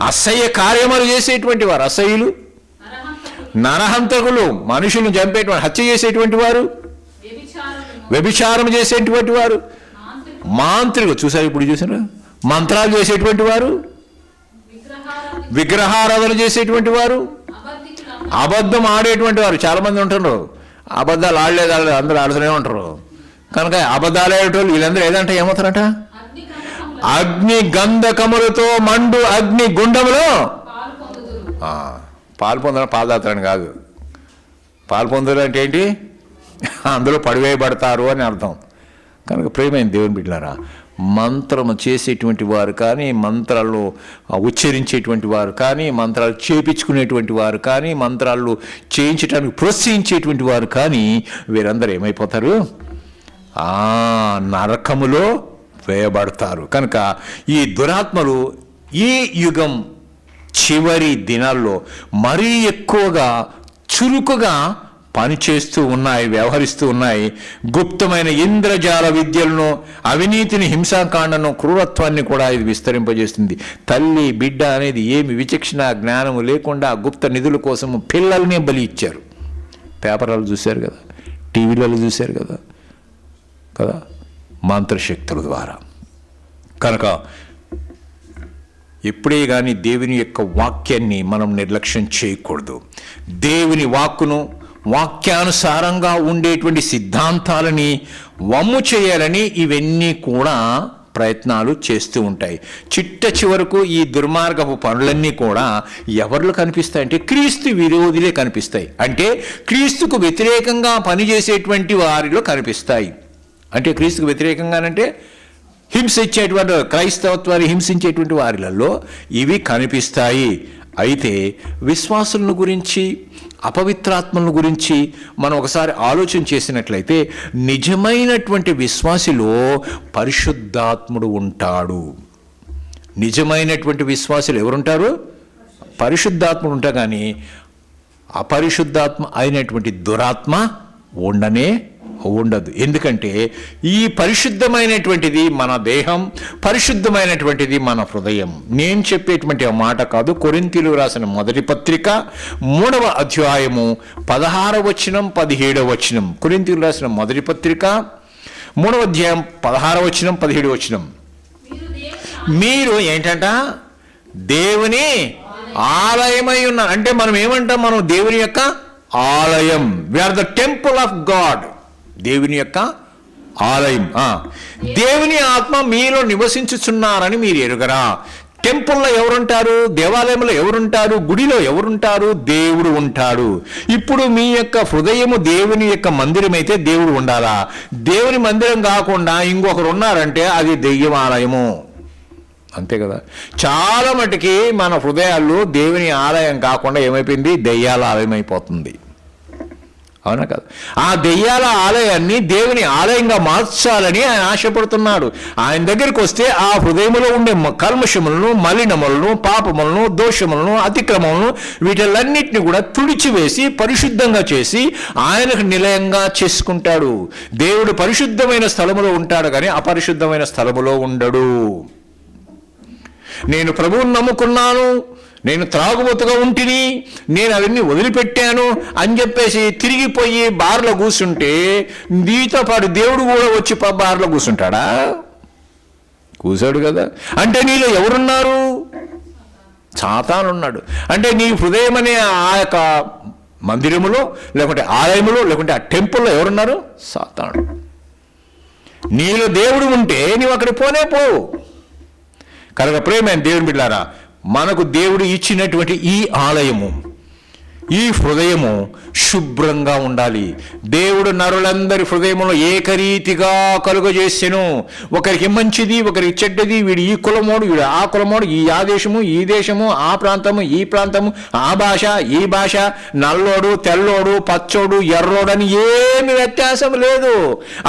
అసహ్య కార్యములు చేసేటువంటి వారు, అసహ్యులు, నరహంతకులు, మనుషులను చంపేటువంటి, హత్య చేసేటువంటి వారు, వ్యభిచారం చేసేటువంటి వారు, మాంత్రికులు. చూసారు, ఇప్పుడు చూసారా? మంత్రాలు చేసేటువంటి వారు, విగ్రహారాధన చేసేటువంటి వారు, అబద్ధం ఆడేటువంటి వారు. చాలామంది ఉంటారు అబద్ధాలు ఆడలేదు, అందరూ ఆడుతూనే ఉంటారు. కనుక అబద్ధాలు ఆడేటోళ్ళు వీళ్ళందరూ ఏదంటే ఏమవుతారట? అగ్ని గంధకములతో మండు అగ్ని గుండములో పాలు పొందడం, పాలు తాగుతారని కాదు. పాలు పొందడం అంటే ఏంటి? అందులో పడివేయబడతారు అని అర్థం. కనుక ప్రియమైన దేవుని బిడ్డలారా, మంత్రము చేసేటువంటి వారు కానీ, మంత్రాలు ఉచ్చరించేటువంటి వారు కానీ, మంత్రాలు చేపించుకునేటువంటి వారు కానీ, మంత్రాలు చేయించడానికి ప్రోత్సహించేటువంటి వారు కానీ, వీరందరూ ఏమైపోతారు? నరకములో వేయబడతారు. కనుక ఈ దురాత్మలు ఈ యుగం చివరి దినాల్లో మరీ ఎక్కువగా చురుకుగా పనిచేస్తూ ఉన్నాయి, వ్యవహరిస్తూ ఉన్నాయి. గుప్తమైన ఇంద్రజాల విద్యలను, అవినీతిని, హింసాకాండను, క్రూరత్వాన్ని కూడా ఇది విస్తరింపజేస్తుంది. తల్లి బిడ్డ అనేది ఏమి విచక్షణ జ్ఞానము లేకుండా గుప్త నిధుల కోసము పిల్లల్ని బలి ఇచ్చారు. పేపర్లు చూశారు కదా, టీవీలలో చూశారు కదా మంత్రశక్తుల ద్వారా. కనుక ఎప్పుడే కానీ దేవుని యొక్క వాక్యాన్ని మనం నిర్లక్ష్యం చేయకూడదు. దేవుని వాక్కును, వాక్యానుసారంగా ఉండేటువంటి సిద్ధాంతాలని వమ్ము చేయాలని ఇవన్నీ కూడా ప్రయత్నాలు చేస్తూ ఉంటాయి. చిట్ట చివరకు ఈ దుర్మార్గపు పనులన్నీ కూడా ఎవరిలో కనిపిస్తాయి అంటే క్రీస్తు విరోధులే కనిపిస్తాయి. అంటే క్రీస్తుకు వ్యతిరేకంగా పనిచేసేటువంటి వారిలో కనిపిస్తాయి. అంటే క్రీస్తుకు వ్యతిరేకంగానంటే హింసించేటువంటి క్రైస్తవత్వాన్ని హింసించేటువంటి వారిలలో ఇవి కనిపిస్తాయి. అయితే విశ్వాసులను గురించి అపవిత్రాత్మలను గురించి మనం ఒకసారి ఆలోచన చేసినట్లయితే నిజమైనటువంటి విశ్వాసిలో పరిశుద్ధాత్ముడు ఉంటాడు. నిజమైనటువంటి విశ్వాసులు ఎవరుంటారు? పరిశుద్ధాత్ముడు ఉంటా, కానీ అపరిశుద్ధాత్మ అయినటువంటి దురాత్మ ఉండదు. ఎందుకంటే ఈ పరిశుద్ధమైనటువంటిది మన దేహం, పరిశుద్ధమైనటువంటిది మన హృదయం. నేను చెప్పేటువంటి మాట కాదు. కొరింథీయులకు రాసిన మొదటి పత్రిక 3వ అధ్యాయము 16వ వచనం 17వ వచనం. కొరింథీయులకు రాసిన మొదటి పత్రిక 3వ అధ్యాయం 16వ వచనం 17వ వచనం. మీరు ఏంటంట? దేవుని ఆలయమై ఉన్నారు. అంటే మనం ఏమంటాం? మనం దేవుని యొక్క ఆలయం. We are the temple of God. దేవుని యొక్క ఆలయం. దేవుని ఆత్మ మీలో నివసించుచున్నారని మీరు ఎరుగరా? టెంపుల్లో ఎవరుంటారు? దేవాలయంలో ఎవరుంటారు? గుడిలో ఎవరుంటారు? దేవుడు ఉంటాడు. ఇప్పుడు మీ యొక్క హృదయము దేవుని యొక్క మందిరం అయితే దేవుడు ఉండాలా? దేవుని మందిరం కాకుండా ఇంకొకరు ఉన్నారంటే అది దెయ్యం ఆలయము. అంతే కదా. చాలా మటుకి మన హృదయాల్లో దేవుని ఆలయం కాకుండా ఏమైపోయింది? దెయ్యాల ఆలయం అయిపోతుంది. అవునా కదా? ఆ దెయ్యాల ఆలయాన్ని దేవుని ఆలయంగా మార్చాలని ఆయన ఆశపడుతున్నాడు. ఆయన దగ్గరికి వస్తే ఆ హృదయంలో ఉండే కల్మషములను, మలినములను, పాపములను, దోషములను, అతిక్రమములను వీటిలన్నిటిని కూడా తుడిచివేసి పరిశుద్ధంగా చేసి ఆయనకు నిలయంగా చేసుకుంటాడు. దేవుడు పరిశుద్ధమైన స్థలములో ఉంటాడు, కానీ అపరిశుద్ధమైన స్థలములో ఉండడు. నేను ప్రభువుని నమ్ముకున్నాను, నేను త్రాగుబోతుగా ఉంటిని, నేను అవన్నీ వదిలిపెట్టాను అని చెప్పేసి తిరిగిపోయి బార్లో కూర్చుంటే నీతో పాటు దేవుడు కూడా వచ్చి బార్లో కూర్చుంటాడా? కూర్చాడు కదా. అంటే నీలో ఎవరున్నారు? సాతాను ఉన్నాడు. అంటే నీ హృదయం అనే ఆ యొక్క మందిరములో, లేకుంటే ఆలయములో, లేకుంటే ఆ టెంపుల్లో ఎవరున్నారు? సాతాను. నీలో దేవుడు ఉంటే నీవు అక్కడికి పోనే పోవు. కనుక ప్రేమైన దేవుని బిడ్డలారా, మనకు దేవుడు ఇచ్చినటువంటి ఈ ఆలయము, ఈ హృదయము శుభ్రంగా ఉండాలి. దేవుడు నరులందరి హృదయంలో ఏకరీతిగా కలుగజేసెను. ఒకరికి మంచిది, ఒకరికి చెడ్డది, వీడు ఈ కులమోడు, వీడు ఆ కులమోడు, ఆ దేశము ఈ దేశము, ఆ ప్రాంతము ఈ ప్రాంతము, ఆ భాష ఈ భాష, నల్లోడు తెల్లోడు పచ్చోడు ఎర్రోడు అని ఏమి వ్యత్యాసం లేదు.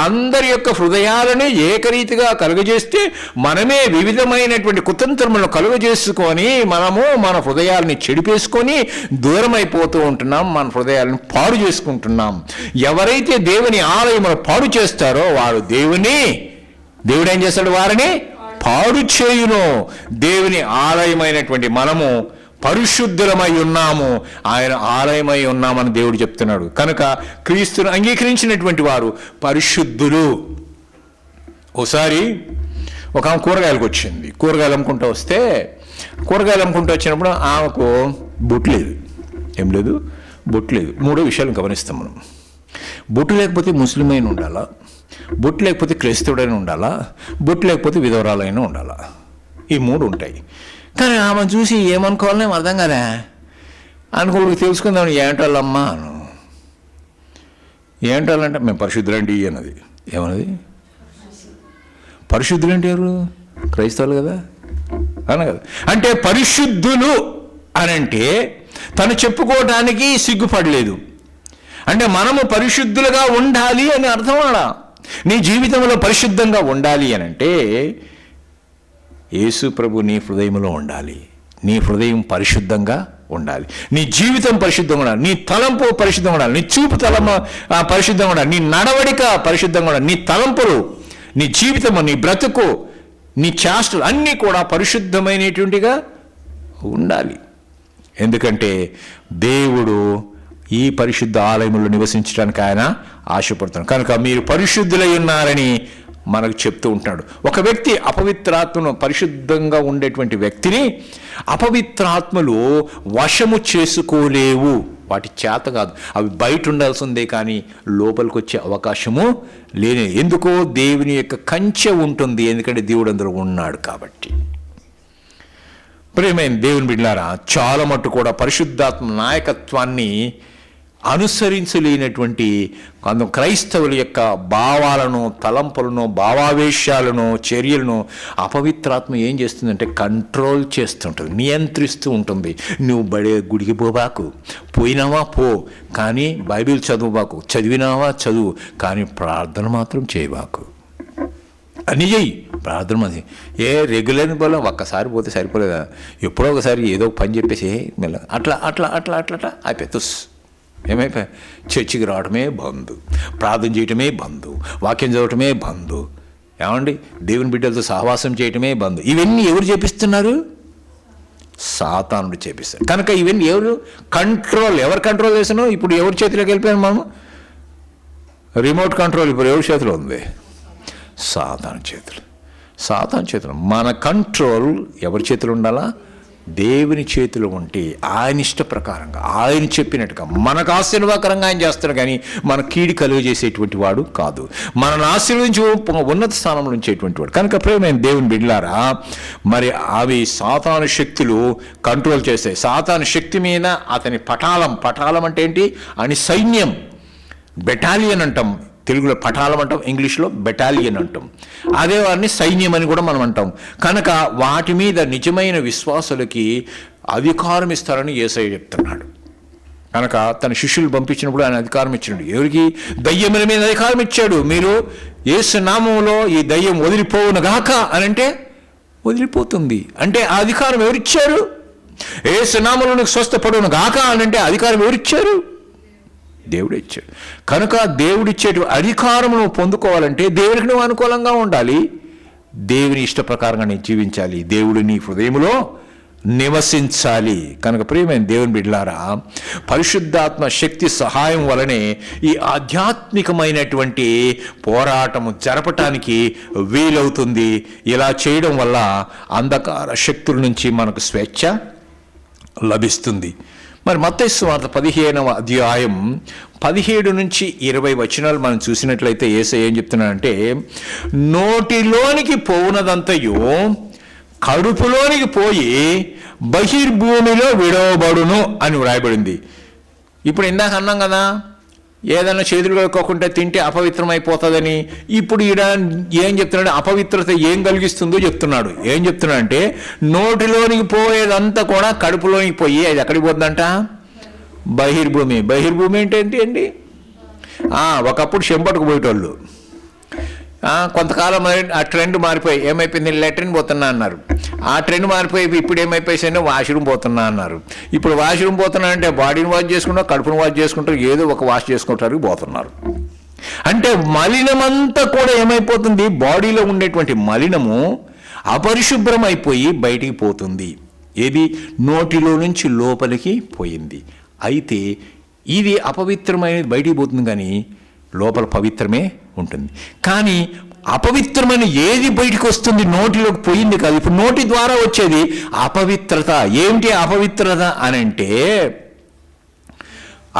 అందరి యొక్క హృదయాలని ఏకరీతిగా కలుగజేస్తే మనమే వివిధమైనటువంటి కుతంత్రములను కలుగజేసుకొని మనము మన హృదయాలని చెడిపేసుకొని దూరమైపోతూ ఉంటున్నాం. మన హృదయాలను పాడు చేసుకుంటున్నాం. ఎవరైతే దేవుని ఆలయమును పాడు చేస్తారో వారు దేవుడు ఏం చేస్తాడు? వారిని పాడు చేయును. దేవుని ఆలయమైనటువంటి మనము పరిశుద్ధులమై ఉన్నాము, ఆయన ఆలయమై ఉన్నామని దేవుడు చెప్తున్నాడు. కనుక క్రీస్తును అంగీకరించినటువంటి వారు పరిశుద్ధులు. ఓసారి ఒక ఆమె కూరగాయలకు వచ్చింది. కూరగాయలు అమ్ముకుంటూ వస్తే, కూరగాయలు అమ్ముకుంటూ వచ్చినప్పుడు ఆమెకు బొట్టు లేదు. ఏం లేదు? బొట్టు లేదు. 3 విషయాలు గమనిస్తాం మనం. బొట్టు లేకపోతే ముస్లిమైనా ఉండాలా, బొట్టు లేకపోతే క్రైస్తవుడైనా ఉండాలా, బొట్టు లేకపోతే విధవరాలైనా ఉండాలా. ఈ 3 ఉంటాయి. కానీ ఆమె చూసి ఏమనుకోవాలని అర్థం కాలే. అనుకోవడానికి తెలుసుకుందామని ఏంటాలమ్మా అను. ఏంటాలంటే మేము పరిశుద్ధులండి అన్నది. ఏమన్నది? పరిశుద్ధులంటే ఎవరు? క్రైస్తవులు కదా, అన కదా. అంటే పరిశుద్ధులు అనంటే తను చెప్పుకోవడానికి సిగ్గుపడలేదు. అంటే మనము పరిశుద్ధులుగా ఉండాలి అని అర్థం. నీ జీవితంలో పరిశుద్ధంగా ఉండాలి అని అంటే యేసు ప్రభు నీ హృదయంలో ఉండాలి. నీ హృదయం పరిశుద్ధంగా ఉండాలి, నీ జీవితం పరిశుద్ధంగా ఉండాలి, నీ తలంపు పరిశుద్ధంగా ఉండాలి, నీ చూపు పరిశుద్ధంగా ఉండాలి, నీ నడవడిక పరిశుద్ధంగా ఉండాలి, నీ తలంపులు, నీ జీవితము, నీ బ్రతుకు, నీ చేష్టలు అన్నీ కూడా పరిశుద్ధమైనటువంటిగా ఉండాలి. ఎందుకంటే దేవుడు ఈ పరిశుద్ధ ఆలయంలో నివసించడానికి ఆయన ఆశపడుతున్నాడు. కనుక మీరు పరిశుద్ధులై ఉన్నారని మనకు చెప్తూ ఉంటాడు. ఒక వ్యక్తి అపవిత్రాత్మను, పరిశుద్ధంగా ఉండేటువంటి వ్యక్తిని అపవిత్రాత్మలు వశము చేసుకోలేవు. వాటి చేత కాదు, అవి బయట ఉండాల్సిందే కానీ లోపలికి వచ్చే అవకాశము లేని. ఎందుకో దేవుని యొక్క కంచె ఉంటుంది, ఎందుకంటే దేవుడు అందులో ఉన్నాడు కాబట్టి. ప్రియమైన దేవుని బిడ్డలారా, చాలా మట్టు కూడా పరిశుద్ధాత్మ నాయకత్వాన్ని అనుసరించలేనటువంటి కొంత క్రైస్తవుల యొక్క భావాలను, తలంపులను, భావావేశాలను, చర్యలను అపవిత్రాత్మ ఏం చేస్తుందంటే కంట్రోల్ చేస్తుంటుంది, నియంత్రిస్తూ ఉంటుంది. నువ్వు గుడికి పోబాకు, పోయినావా పో, కానీ బైబిల్ చదువుబాకు, చదివినావా చదువు, కానీ ప్రార్థన మాత్రం చేయబాకు. అని చెయ్యి ప్రార్థన. రెగ్యులర్ పోలే, ఒక్కసారి పోతే సరిపోలేదా, ఎప్పుడో ఒకసారి ఏదో పని చెప్పేసి మెల్ల అట్లా అట్లా అట్లా అట్లా అట్లా అయిపోయి తుస్ ఏమైపోయా. చర్చికి రావడమే బంధు, ప్రార్థన చేయటమే బంధు, వాక్యం చదవటమే బంధు, ఏమండి దేవుని బిడ్డలతో సహవాసం చేయటమే బంధు. ఇవన్నీ ఎవరు చేపిస్తున్నారు? సాతానుడు చేపిస్తారు. కనుక ఇవన్నీ ఎవరు కంట్రోల్ చేస్తున్నావు? ఇప్పుడు ఎవరి చేతిలోకి వెళ్ళిపోయాను మనం? రిమోట్ కంట్రోల్ ఇప్పుడు ఎవరి చేతిలో ఉంది? సాతాను చేతులు. మన కంట్రోల్ ఎవరి చేతిలో ఉండాలా? దేవుని చేతిలో ఉంటే ఆయన ఇష్ట ప్రకారంగా, ఆయన చెప్పినట్టుగా మనకు ఆశీర్వాదకరంగా ఆయన చేస్తాడు, కానీ మన కీడి కలుగజేసేటువంటి వాడు కాదు, మనల్ని ఆశీర్వదించి ఉన్నత స్థానంలో ఉంచేటువంటి వాడు. కనుక ప్రియమైన దేవుని బిడ్డలారా, మరి అవి సాతాను శక్తులు కంట్రోల్ చేస్తాయి. సాతాను శక్తి మీద అతని పటాలం అంటే ఏంటి అని సైన్యం, బెటాలియన్ అంటాం తెలుగులో, పటాలం అంటాం, ఇంగ్లీష్లో బెటాలియన్ అంటాం. అదే వారిని సైన్యం అని కూడా మనం అంటాం. కనుక వాటి మీద నిజమైన విశ్వాసులకి అధికారం ఇస్తారని యేసయ్య చెప్తున్నాడు. కనుక తన శిష్యులు పంపించినప్పుడు ఆయన అధికారం ఇచ్చాడు. ఎవరికి? దయ్యముల మీద అధికారం ఇచ్చాడు. మీరు యేసు నామములో ఈ దయ్యం వదిలిపోవును గాక అని అంటే వదిలిపోతుంది. అంటే ఆ అధికారం ఎవరిచ్చారు? యేసు నామములో నీకు స్వస్థపడును గాక అని అంటే అధికారం ఎవరిచ్చారు? దేవుడు ఇచ్చాడు. కనుక దేవుడిచ్చేటు అధికారం నువ్వు పొందుకోవాలంటే దేవుడికి నువ్వు అనుకూలంగా ఉండాలి, దేవుని ఇష్ట ప్రకారంగా నేను జీవించాలి, దేవుడు నీ హృదయంలో నివసించాలి. కనుక ప్రియమైన దేవుని బిడ్డలారా, పరిశుద్ధాత్మ శక్తి సహాయం వలనే ఈ ఆధ్యాత్మికమైనటువంటి పోరాటము జరపటానికి వీలవుతుంది. ఇలా చేయడం వల్ల అంధకార శక్తుల నుంచి మనకు స్వేచ్ఛ లభిస్తుంది. మరి మత్తయి సువార్త 15వ అధ్యాయం 17 నుంచి 20 వచనాలు మనం చూసినట్లయితే యేసయ్య ఏం చెప్తున్నాడంటే, నోటిలోనికి పోవునదంతయు కడుపులోనికి పోయి బహిర్భూమిలో విడవబడును అని వ్రాయబడింది. ఇప్పుడు ఇందాక అన్నాం కదా, ఏదైనా చేతులు కడుక్కోకుండా తింటే అపవిత్రమైపోతుందని. ఇప్పుడు ఈడ ఏం చెప్తున్నాడు? అపవిత్రత ఏం కలిగిస్తుందో చెప్తున్నాడు. ఏం చెప్తున్నాడంటే, నోటిలోనికి పోయేదంతా కూడా కడుపులోనికి పోయి అది ఎక్కడికి పోతుందంట? బహిర్భూమి. బహిర్భూమి అంటే ఏంటి అండి? ఒకప్పుడు చెంపట్టుకు పోయేటోళ్ళు, కొంతకాలం ఆ ట్రెండ్ మారిపోయి ఏమైపోయింది, లెట్రిన్ పోతున్నా అన్నారు. ఆ ట్రెండ్ మారిపోయి ఇప్పుడు ఏమైపోయిందో వాష్రూమ్ పోతున్నా అన్నారు. ఇప్పుడు వాష్రూమ్ పోతున్నా అంటే బాడీని వాష్ చేసుకుంటారు, కడుపును వాష్ చేసుకుంటారు, ఏదో ఒక వాష్ చేసుకుంటారు, పోతున్నారు. అంటే మలినమంతా కూడా ఏమైపోతుంది? బాడీలో ఉండేటువంటి మలినము అపరిశుభ్రం అయిపోయి బయటికి పోతుంది. ఏది? నోటిలో నుంచి లోపలికి పోయింది. అయితే ఇది అపవిత్రమైనది బయటికి పోతుంది, కానీ లోపల పవిత్రమే ఉంటుంది. కానీ అపవిత్రమైన ఏది బయటికి వస్తుంది? నోటిలోకి పోయింది కాదు. ఇప్పుడు నోటి ద్వారా వచ్చేది అపవిత్రత. ఏమిటి అపవిత్రత అని అంటే,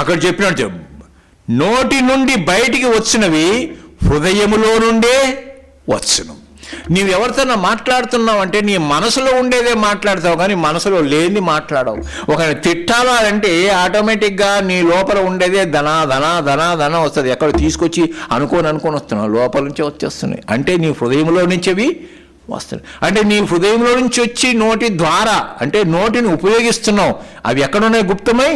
అక్కడ చెప్పినట్టు నోటి నుండి బయటికి వచ్చినవి హృదయములో నుండే వచ్చును. నీవు ఎవరితోనా మాట్లాడుతున్నావు అంటే నీ మనసులో ఉండేదే మాట్లాడతావు, కానీ మనసులో లేని మాట్లాడవు. ఒక తిట్టాలా అంటే ఆటోమేటిక్గా నీ లోపల ఉండేదే ధనా ధనా ధనా ధన వస్తుంది. ఎక్కడ తీసుకొచ్చి అనుకొని వస్తున్నావు, లోపల నుంచి వచ్చేస్తున్నాయి. అంటే నీ హృదయంలో నుంచి అవి వస్తున్నాయి. అంటే నీ హృదయంలో నుంచి వచ్చి నోటి ద్వారా, అంటే నోటిని ఉపయోగిస్తున్నావు, అవి ఎక్కడున్నాయి? గుప్తమై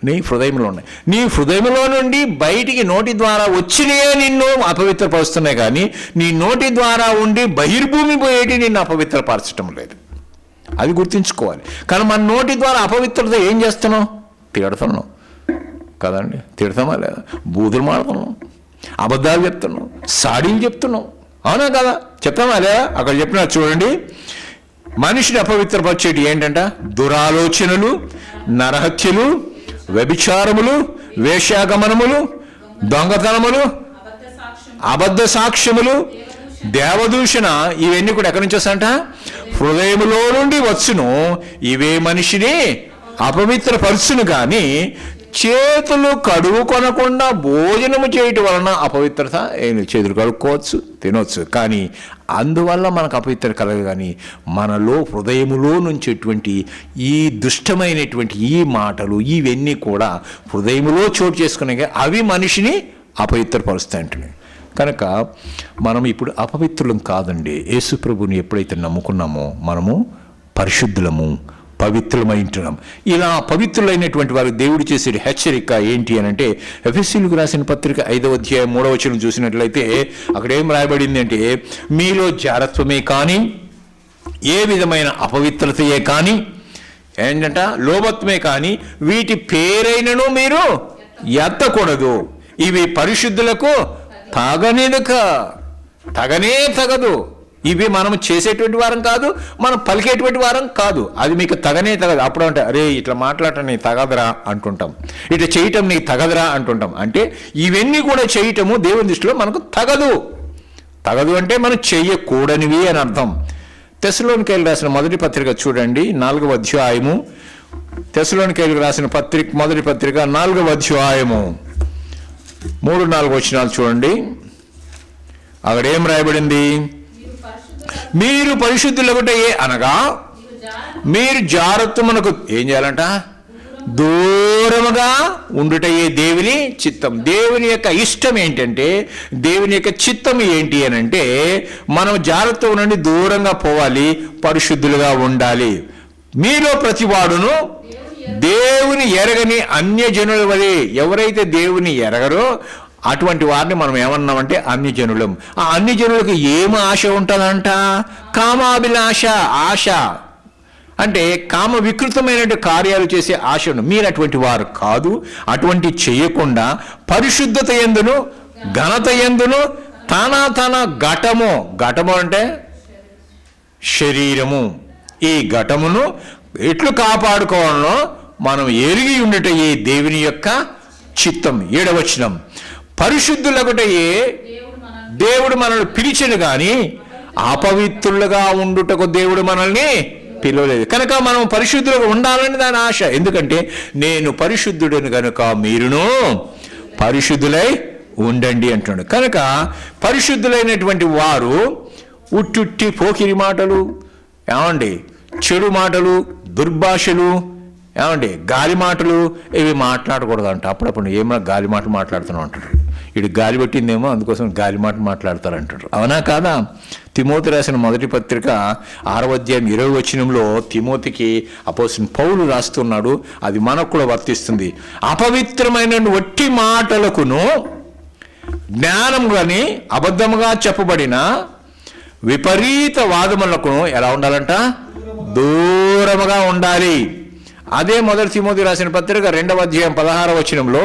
నీ హృదయంలో ఉన్నాయి. నీ హృదయంలో నుండి బయటికి నోటి ద్వారా వచ్చినయే నిన్ను అపవిత్రపరుస్తున్నాయి, కానీ నీ నోటి ద్వారా ఉండి బహిర్భూమి పోయేటి నిన్ను అపవిత్రపరచడం లేదు. అది గుర్తుంచుకోవాలి. కానీ మన నోటి ద్వారా అపవిత్రత ఏం చేస్తున్నావు? తిడుతున్నావు కదండి, తిడతామా లేదా? బూతులు మాడుతున్నావు, అబద్ధాలు చెప్తున్నావు, సాడీలు చెప్తున్నావు, అవునా కదా? చెప్తామా లేదా? అక్కడ చెప్పినా చూడండి, మనిషిని అపవిత్రపరిచేటి ఏంటంట? దురాలోచనలు, నరహత్యలు, వ్యభిచారములు, వేశ్యాగమనములు, దొంగతనములు, అబద్ధ సాక్ష్యములు, దేవదూషణ. ఇవన్నీ కూడా ఎక్కడి నుంచి వస్తాయంట? హృదయములో నుండి వచ్చును. ఇవే మనిషిని అపవిత్రపరుచును, కానీ చేతులు కడుగుకొనకుండా భోజనము చేయటం వలన అపవిత్రత ఏమి, చేతులు కడుక్కోవచ్చు, తినవచ్చు, కానీ అందువల్ల మనకు అపవిత్రత కలగదు. కానీ మనలో హృదయములో నుంచేటువంటి ఈ దుష్టమైనటువంటి ఈ మాటలు ఇవన్నీ కూడా హృదయములో చోటు చేసుకునే అవి మనిషిని అపవిత్రపరుస్తాయంటున్నాయి. కనుక మనం ఇప్పుడు అపవిత్రులం కాదండి. యేసు ప్రభుని ఎప్పుడైతే నమ్ముకున్నామో మనము పరిశుద్ధులము, పవిత్రులమై ఉంటున్నాం. ఇలా పవిత్రులైనటువంటి వారు దేవుడు చేసే హెచ్చరిక ఏంటి అని అంటే, ఎఫెసీయులకు రాసిన పత్రిక 5వ అధ్యాయం 3వ వచనం చూసినట్లయితే అక్కడ ఏం రాయబడింది అంటే, మీలో జారత్వమే కానీ, ఏ విధమైన అపవిత్రతయే కానీ, ఏంటంట లోభత్వమే కానీ వీటి పేరైనను మీరు ఎత్తకూడదు. ఇవి పరిశుద్ధులకు తగనే తగదు. ఇవి మనం చేసేటువంటి వారం కాదు, మనం పలికేటువంటి వారం కాదు. అది మీకు తగనే తగదు. అప్పుడు అంటే అరే ఇట్లా మాట్లాడటం నీకు తగదరా అంటుంటాం, ఇట్లా చేయటం నీకు తగదరా అంటుంటాం. అంటే ఇవన్నీ కూడా చేయటము దేవుని దృష్టిలో మనకు తగదు అంటే మనం చెయ్యకూడనివి అని అర్థం. తెస్సలోనికైలు రాసిన మొదటి పత్రిక చూడండి, 4వ అధ్యాయము. తెస్సలోనికైలు రాసిన మొదటి పత్రిక 4వ అధ్యాయము 3-4 వచనాలు చూడండి. అక్కడ ఏం రాయబడింది? మీరు పరిశుద్ధులగుటే అనగా మీరు జాగ్రత్తమునకు ఏం చేయాలంట? దూరముగా ఉండుటయే దేవుని చిత్తం. దేవుని యొక్క ఇష్టం ఏంటంటే, దేవుని యొక్క చిత్తం ఏంటి అని అంటే, మనం జాగ్రత్త నుండి దూరంగా పోవాలి, పరిశుద్ధులుగా ఉండాలి. మీలో ప్రతివాడును దేవుని ఎరగని అన్యజనుల వలె, ఎవరైతే దేవుని ఎరగరో అటువంటి వారిని మనం ఏమన్నామంటే అన్యజనులం. ఆ అన్యజనులకు ఏమి ఆశ ఉంటుందంట? కామాభిలాష, ఆశ అంటే కామ వికృతమైన కార్యాలు చేసే ఆశను. మీరు అటువంటి వారు కాదు. అటువంటి చేయకుండా పరిశుద్ధత యందును ఘనత యందును తన ఘటము అంటే శరీరము, ఈ ఘటమును ఎట్లు కాపాడుకోవాలనో మనం ఎరిగి ఉండట ఈ దేవుని యొక్క చిత్తం. 7వ వచనం, పరిశుద్ధులగుటయే దేవుడు మనల్ని పిలిచెను గాని అపవిత్రులుగా ఉండుటకు దేవుడు మనల్ని పిలవలేదు. కనుక మనం పరిశుద్ధులుగా ఉండాలని దాని ఆశ. ఎందుకంటే నేను పరిశుద్ధుడని కనుక మీరును పరిశుద్ధులై ఉండండి అంటున్నాడు. కనుక పరిశుద్ధులైనటువంటి వారు ఉట్టుట్టి పోకిరి మాటలు, ఏమండి చెడు మాటలు, దుర్భాషలు, ఏమండి గాలి మాటలు ఇవి మాట్లాడకూడదు అంట. అప్పుడప్పుడు ఏమన్నా గాలి మాటలు మాట్లాడుతున్నావు అంటాడు. ఇటు గాలి పట్టిందేమో అందుకోసం గాలి మాట మాట్లాడతారు అంటాడు. అవునా కాదా? తిమోతి రాసిన మొదటి పత్రిక 6వ అధ్యాయం 20వ వచనంలో తిమోతికి అపోస్తలుడు పౌలు రాస్తున్నాడు. అది మనకు కూడా వర్తిస్తుంది. అపవిత్రమైన వట్టి మాటలకును జ్ఞానం కానీ అబద్ధముగా చెప్పబడిన విపరీత వాదములకు ఎలా ఉండాలంట? దూరముగా ఉండాలి. అదే మొదటి తిమోతి రాసిన పత్రిక 2వ అధ్యాయం 16వ వచనంలో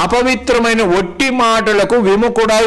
అపవిత్రమైన ఒట్టి మాటలకు విముఖుడై